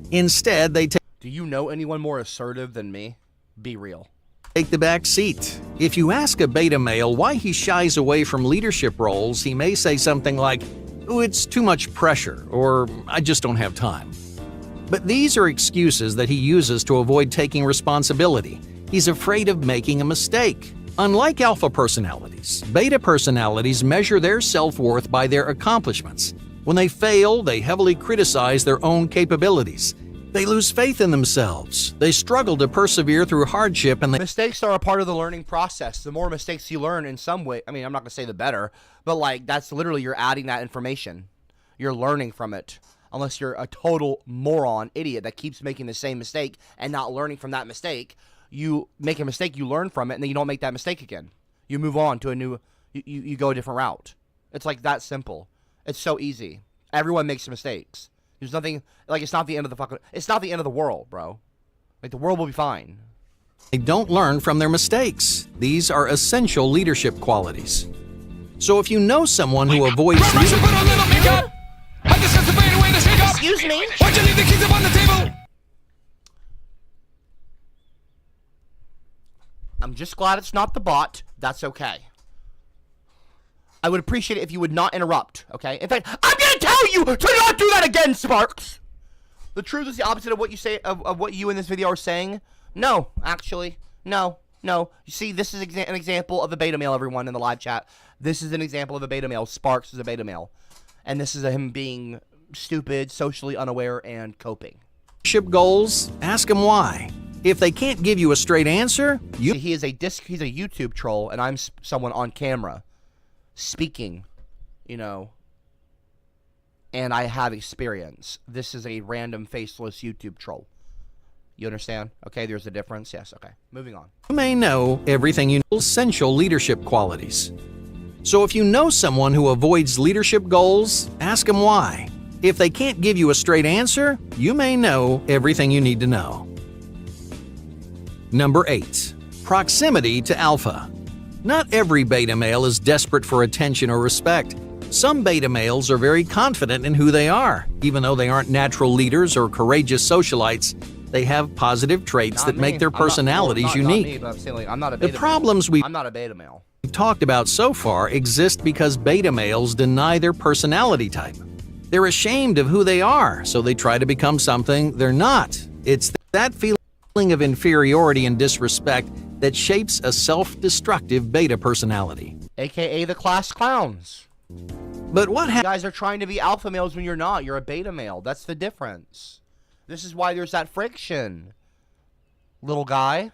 Instead, they Do you know anyone more assertive than me? Be real. Take the back seat. If you ask a beta male why he shies away from leadership roles, he may say something like, "Oh, it's too much pressure," or "I just don't have time." But these are excuses that he uses to avoid taking responsibility. He's afraid of making a mistake. Unlike alpha personalities, beta personalities measure their self-worth by their accomplishments. When they fail, they heavily criticize their own capabilities. They lose faith in themselves. They struggle to persevere through hardship, and mistakes are a part of the learning process. The more mistakes you learn in some way, I mean, I'm not going to say the better, but like that's literally you're adding that information. You're learning from it. Unless you're a total moron, idiot that keeps making the same mistake and not learning from that mistake. You make a mistake, you learn from it, and then you don't make that mistake again. You move on to a new, you go a different route. It's like that simple. It's so easy. Everyone makes mistakes. There's nothing, like it's not the end of it's not the end of the world, bro. Like the world will be fine. They don't learn from their mistakes. These are essential leadership qualities. So if you know someone who avoids Excuse me? Why'd you leave the keys up on the table? I'm just glad it's not the bot. That's okay. I would appreciate it if you would not interrupt, okay? In fact, I'm gonna tell you to not do that again, Sparks! The truth is the opposite of what you say, of what you in this video are saying. No, actually, no. You see, this is an example of a beta male, everyone in the live chat. This is an example of a beta male. Sparks is a beta male. And this is him being stupid, socially unaware, and coping. Leadership goals, ask him why. If they can't give you a straight answer, See, he's a YouTube troll, and I'm someone on camera speaking, and I have experience. This is a random faceless YouTube troll. You understand? Okay, there's a difference. Yes, okay. Moving on. You may know everything you know. Essential leadership qualities. So if you know someone who avoids leadership goals, ask them why. If they can't give you a straight answer, you may know everything you need to know. Number 8. Proximity to alpha. Not every beta male is desperate for attention or respect. Some beta males are very confident in who they are. Even though they aren't natural leaders or courageous socialites, they have positive traits that make their personalities unique. I'm not a beta The problems I'm not a beta male. we've talked about so far exist because beta males deny their personality type. They're ashamed of who they are, so they try to become something they're not. It's that feeling of inferiority and disrespect that shapes a self-destructive beta personality. AKA the class clowns. But what You guys are trying to be alpha males when you're not. You're a beta male. That's the difference. This is why there's that friction. Little guy.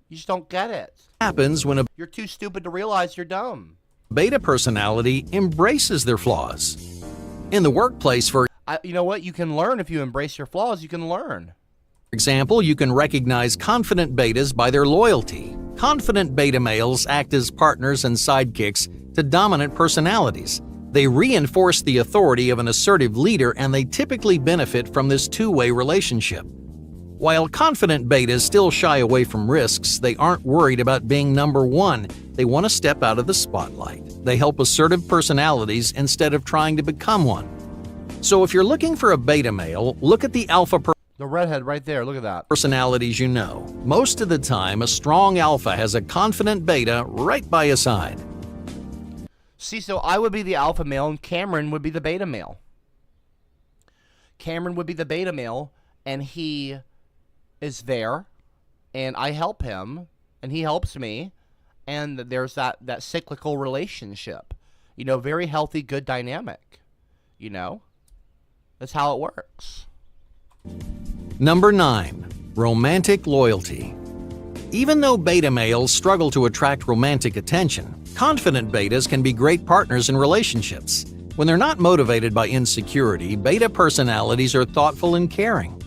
You just don't get it. happens when a You're too stupid to realize you're dumb. beta personality embraces their flaws? In the workplace, for You know what? You can learn if you embrace your flaws. You can learn. For example, you can recognize confident betas by their loyalty. Confident beta males act as partners and sidekicks to dominant personalities. They reinforce the authority of an assertive leader, and they typically benefit from this two-way relationship. While confident betas still shy away from risks, they aren't worried about being number one. They want to step out of the spotlight. They help assertive personalities instead of trying to become one. So if you're looking for a beta male, look at the alpha The redhead right there, look at that. personalities you know. Most of the time, a strong alpha has a confident beta right by his side. See, so I would be the alpha male and Cameron would be the beta male. Cameron would be the beta male, and he is there, and I help him, and he helps me, and there's that cyclical relationship. You know, very healthy, good dynamic. You know? That's how it works. Number 9. Romantic loyalty. Even though beta males struggle to attract romantic attention, confident betas can be great partners in relationships. When they're not motivated by insecurity, beta personalities are thoughtful and caring.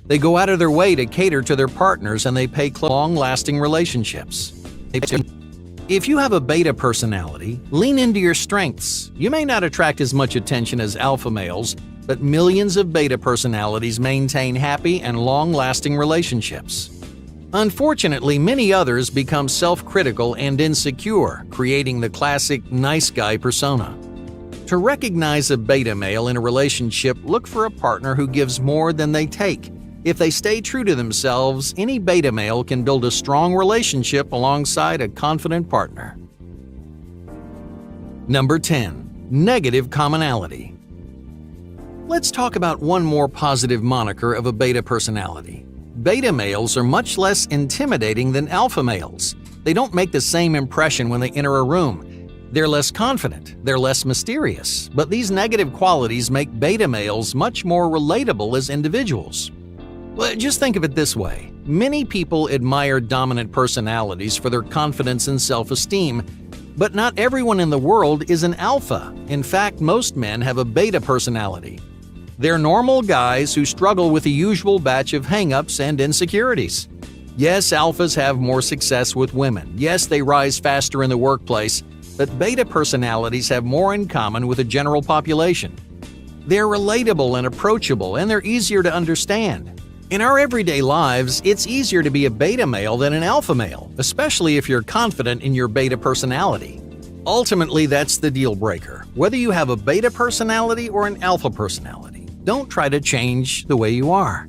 They go out of their way to cater to their partners, and they pay close to long-lasting relationships. If you have a beta personality, lean into your strengths. You may not attract as much attention as alpha males, but millions of beta personalities maintain happy and long-lasting relationships. Unfortunately, many others become self-critical and insecure, creating the classic nice guy persona. To recognize a beta male in a relationship, look for a partner who gives more than they take. If they stay true to themselves, any beta male can build a strong relationship alongside a confident partner. Number 10. Negative commonality. Let's talk about one more positive moniker of a beta personality. Beta males are much less intimidating than alpha males. They don't make the same impression when they enter a room. They're less confident, they're less mysterious, but these negative qualities make beta males much more relatable as individuals. Well, just think of it this way. Many people admire dominant personalities for their confidence and self-esteem, but not everyone in the world is an alpha. In fact, most men have a beta personality. They're normal guys who struggle with the usual batch of hang-ups and insecurities. Yes, alphas have more success with women. Yes, they rise faster in the workplace, but beta personalities have more in common with the general population. They're relatable and approachable, and they're easier to understand. In our everyday lives, it's easier to be a beta male than an alpha male, especially if you're confident in your beta personality. Ultimately, that's the deal breaker. Whether you have a beta personality or an alpha personality, don't try to change the way you are.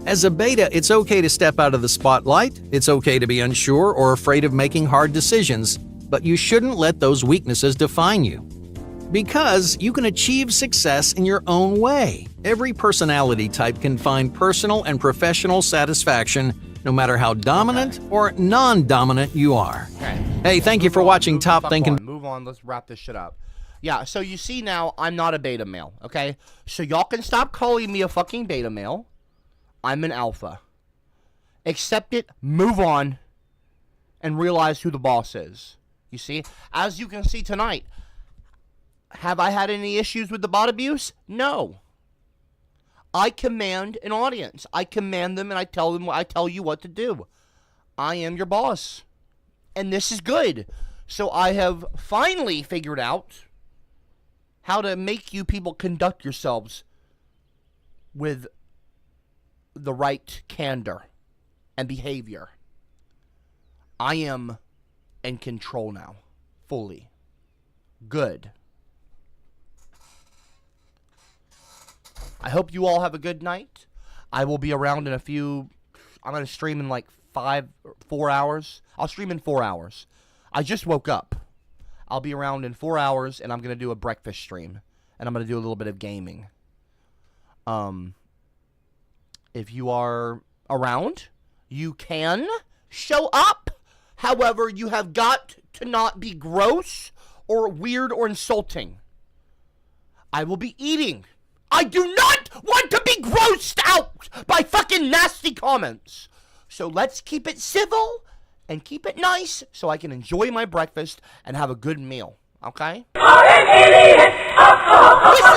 As a beta, it's okay to step out of the spotlight, it's okay to be unsure or afraid of making hard decisions, but you shouldn't let those weaknesses define you. Because you can achieve success in your own way. Every personality type can find personal and professional satisfaction no matter how dominant or non-dominant you are. Okay. Hey, thank you for watching Top Thinking. Move on, let's wrap this shit up. Yeah, so you see now, I'm not a beta male, okay? So y'all can stop calling me a fucking beta male. I'm an alpha. Accept it, move on, and realize who the boss is. You see? As you can see tonight, have I had any issues with the bot abuse? No. I command an audience. I command them and I tell you what to do. I am your boss. And this is good. So I have finally figured out how to make you people conduct yourselves with the right candor and behavior. I am in control now. Fully. Good. I hope you all have a good night. I will be around in a few. I'm going to stream in like 4 hours. I'll stream in 4 hours. I just woke up. I'll be around in 4 hours, and I'm going to do a breakfast stream. And I'm going to do a little bit of gaming. If you are around, you can show up. However, you have got to not be gross or weird or insulting. I will be eating. I do not want to be grossed out by fucking nasty comments. So let's keep it civil and keep it nice so I can enjoy my breakfast and have a good meal. Okay? Mrs.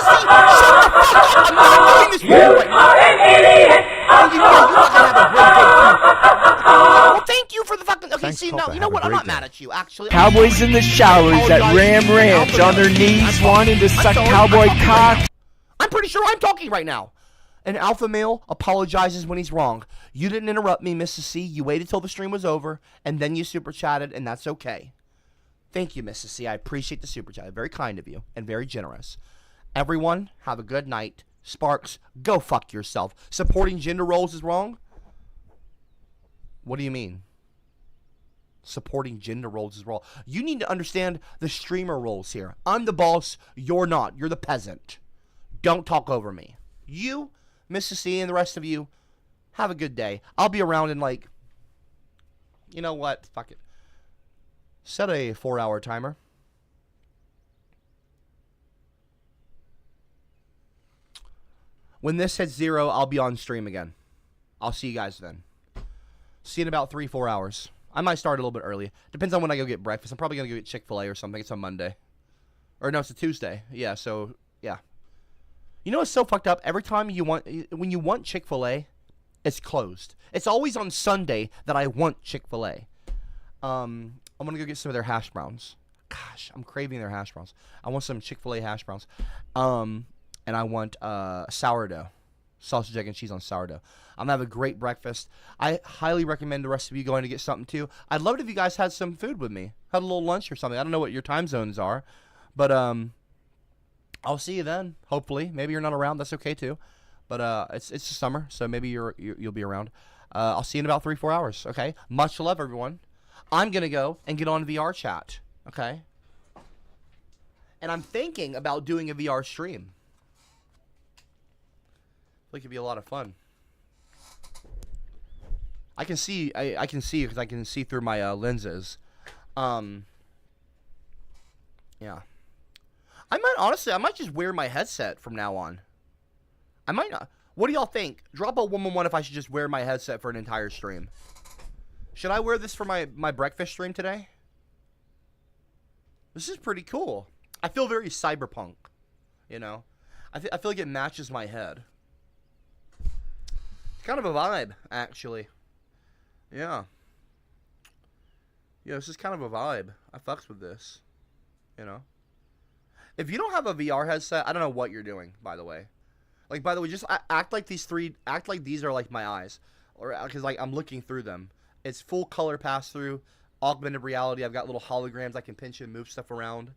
C, shut the fuck up! I'm not doing this with you right now. And you're not gonna have a great day, too. Well, thank you for the fucking... Okay, Thanks, see, Copper. no, you know Have a what? I'm great not mad day. at you, actually. Cowboys in the showers at Ram Ranch on their knees wanting to suck cowboy cock. I'm pretty sure I'm talking right now. An alpha male apologizes when he's wrong. You didn't interrupt me, Mrs. C. You waited till the stream was over, and then you super chatted, and that's okay. Thank you, Mrs. C. I appreciate the super chat. Very kind of you, and very generous. Everyone, have a good night. Sparks, go fuck yourself. Supporting gender roles is wrong? What do you mean? Supporting gender roles is wrong. You need to understand the streamer roles here. I'm the boss. You're not. You're the peasant. Don't talk over me. You, Mrs. C, and the rest of you, have a good day. I'll be around in like, you know what? Fuck it. Set a 4-hour timer. When this hits 0, I'll be on stream again. I'll see you guys then. See you in about 3-4 hours. I might start a little bit early. Depends on when I go get breakfast. I'm probably going to go get Chick-fil-A or something. It's on Monday. Or no, it's a Tuesday. Yeah, so, yeah. You know what's so fucked up? Every time when you want Chick-fil-A, it's closed. It's always on Sunday that I want Chick-fil-A. I'm going to go get some of their hash browns. Gosh, I'm craving their hash browns. I want some Chick-fil-A hash browns. And I want sourdough. Sausage, egg, and cheese on sourdough. I'm going to have a great breakfast. I highly recommend the rest of you going to get something too. I'd love it if you guys had some food with me. Had a little lunch or something. I don't know what your time zones are. But I'll see you then, hopefully. Maybe you're not around. That's okay too. But it's the summer, so maybe you'll be around. I'll see you in about 3-4 hours, okay? Much love, everyone. I'm going to go and get on VR chat, okay? And I'm thinking about doing a VR stream. I think it'd be a lot of fun. I can see because I can see through my lenses. Yeah. I might just wear my headset from now on. I might not. What do y'all think? Drop a 111 if I should just wear my headset for an entire stream. Should I wear this for my breakfast stream today? This is pretty cool. I feel very cyberpunk, you know? I feel like it matches my head. It's kind of a vibe, actually. Yeah. Yeah, this is kind of a vibe. I fucks with this, you know? If you don't have a VR headset, I don't know what you're doing, by the way. Like, by the way, just act like these are like my eyes. Or, because, like, I'm looking through them. It's full color pass-through, augmented reality. I've got little holograms I can pinch and move stuff around.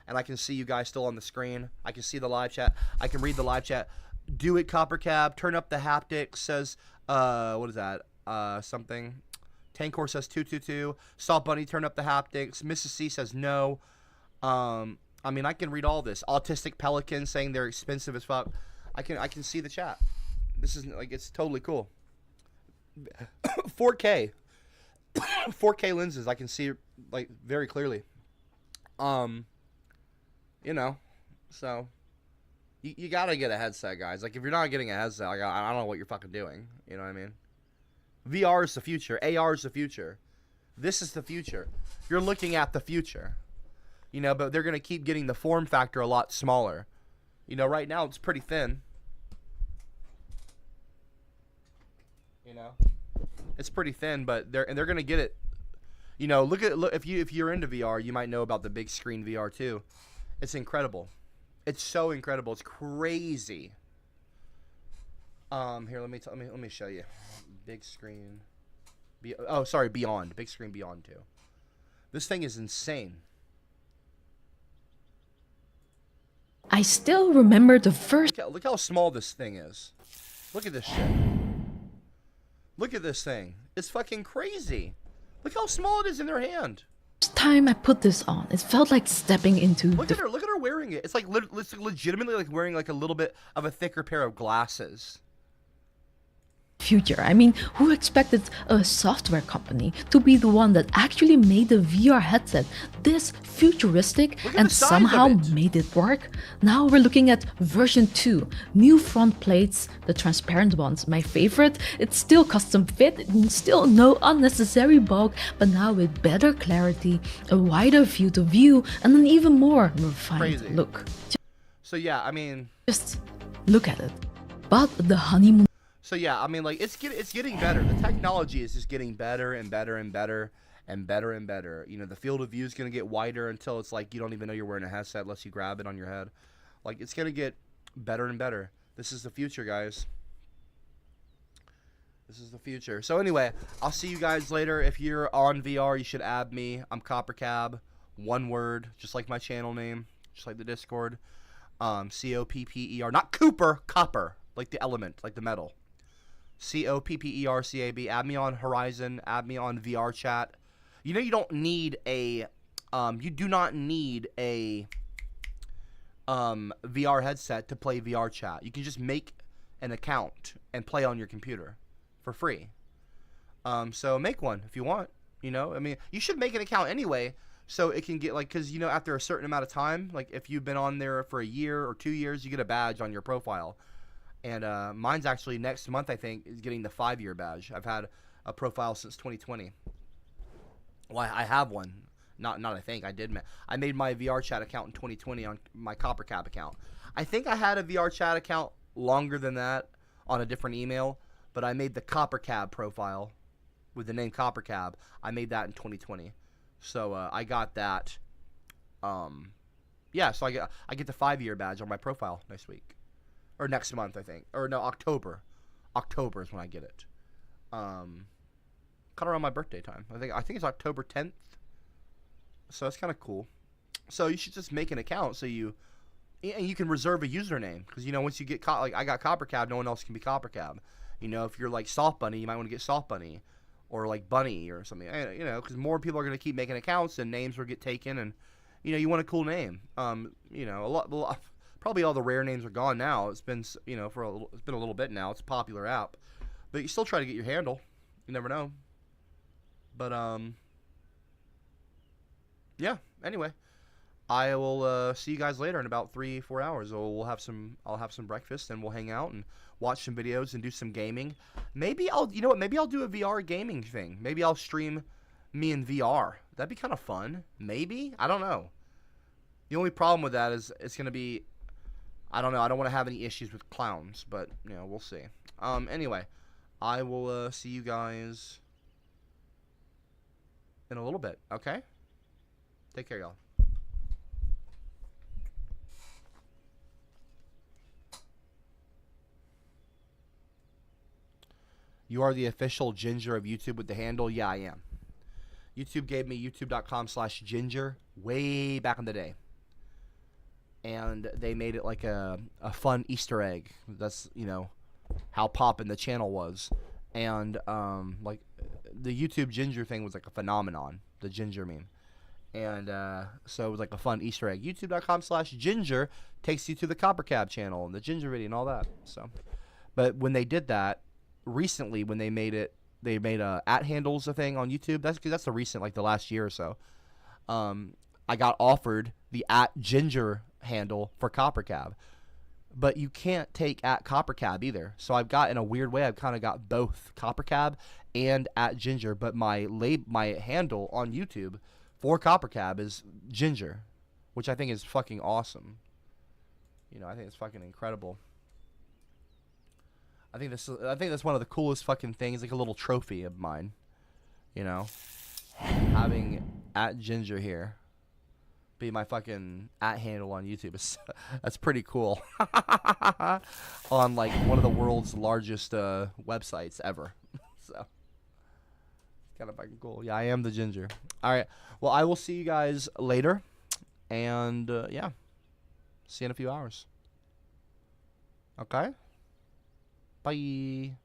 And I can see you guys still on the screen. I can see the live chat. I can read the live chat. Do it, CopperCab. Turn up the haptics. Says, what is that? Something. Tankor says 222. Salt Bunny, turn up the haptics. Mrs. C says no. I mean, I can read all this. Autistic Pelican saying they're expensive as fuck. I can see the chat. This is like, it's totally cool. 4K. 4K lenses. I can see like very clearly. You know, so you gotta get a headset, guys. Like, if you're not getting a headset, like, I don't know what you're fucking doing. You know what I mean? VR is the future. AR is the future. This is the future. You're looking at the future. You know, but they're gonna keep getting the form factor a lot smaller. You know, right now it's pretty thin. You know, it's pretty thin, but they're gonna get it. You know, look if you're into VR, you might know about the big screen VR too. It's incredible. It's so incredible. It's crazy. Here, let me show you. Big screen. Beyond. Big screen beyond too. This thing is insane. I still remember the first. Look how small this thing is. Look at this shit. Look at this thing. It's fucking crazy. Look how small it is in their hand. time I put this on, it felt like stepping into. Look at her wearing it. It's like it's legitimately like wearing like a little bit of a thicker pair of glasses. future. I mean, who expected a software company to be the one that actually made the VR headset this futuristic Look at and the size somehow of it. made it work? Now we're looking at version 2, new front plates, the transparent ones. My favorite, it's still custom fit, still no unnecessary bulk, but now with better clarity, a wider field of view, and an even more refined Crazy. look. So yeah, I mean, Just look at it. But the honeymoon. so yeah, I mean, like it's getting better. The technology is just getting better and better and better and better and better. You know, the field of view is gonna get wider until it's like you don't even know you're wearing a headset unless you grab it on your head. Like it's gonna get better and better. This is the future, guys. This is the future. So anyway, I'll see you guys later. If you're on VR, you should add me. I'm CopperCab, one word, just like my channel name, just like the Discord. COPPER, not Cooper, copper, like the element, like the metal. COPPERCAB. Add me on Horizon. Add me on VR chat. You know you don't need a, you do not need a VR headset to play VR chat. You can just make an account and play on your computer for free. So make one if you want. You know, I mean, you should make an account anyway, so it can get like, because you know, after a certain amount of time, like if you've been on there for a year or 2 years, you get a badge on your profile. And mine's actually next month, I think, is getting the 5-year badge. I've had a profile since 2020. Well, I have one. Not I think. I did. I made my VR chat account in 2020 on my CopperCab account. I think I had a VR chat account longer than that on a different email, but I made the CopperCab profile with the name CopperCab. I made that in 2020. So I got that. Yeah, so I get the 5-year badge on my profile next week. Or next month, I think. Or no, October. October is when I get it. Kind of around my birthday time. I think it's October 10th. So it's kind of cool. So you should just make an account so you can reserve a username, because you know, once you get like I got CopperCab, no one else can be CopperCab. You know, if you're like Soft Bunny, you might want to get Soft Bunny, or like Bunny or something. You know, because more people are going to keep making accounts and names will get taken, and you know, you want a cool name. You know, a lot probably all the rare names are gone now. It's been, you know, it's been a little bit now. It's a popular app, but you still try to get your handle. You never know. But yeah. Anyway, I will see you guys later in about 3-4 hours. I'll have some breakfast, and we'll hang out and watch some videos and do some gaming. Maybe you know what? Maybe I'll do a VR gaming thing. Maybe I'll stream me in VR. That'd be kind of fun. Maybe, I don't know. The only problem with that is it's gonna be, I don't know. I don't want to have any issues with clowns, but you know, we'll see. Anyway, I will see you guys in a little bit. Okay. Take care, y'all. You are the official Ginger of YouTube with the handle? Yeah, I am. YouTube gave me youtube.com/ginger way back in the day. And they made it like a fun Easter egg. That's, you know, how poppin' the channel was. And like the YouTube Ginger thing was like a phenomenon, the Ginger meme. And so it was like a fun Easter egg. youtube.com/ginger takes you to the CopperCab channel and the Ginger video and all that. So, but when they did that recently, when they made it, they made @ handles a thing on YouTube. That's the recent, like the last year or so. I got offered the @ginger handle for CopperCab, but you can't take @CopperCab either. So I've got, in a weird way, I've kind of got both CopperCab and @ginger, but my handle on YouTube for CopperCab is Ginger, which I think is fucking awesome. You know, I think it's fucking incredible. I think that's one of the coolest fucking things, like a little trophy of mine. You know, having @ginger here be my fucking @handle on YouTube is that's pretty cool. On like one of the world's largest websites ever. So kind of fucking cool. Yeah, I am the Ginger. All right. Well, I will see you guys later, and yeah, see you in a few hours. Okay. Bye.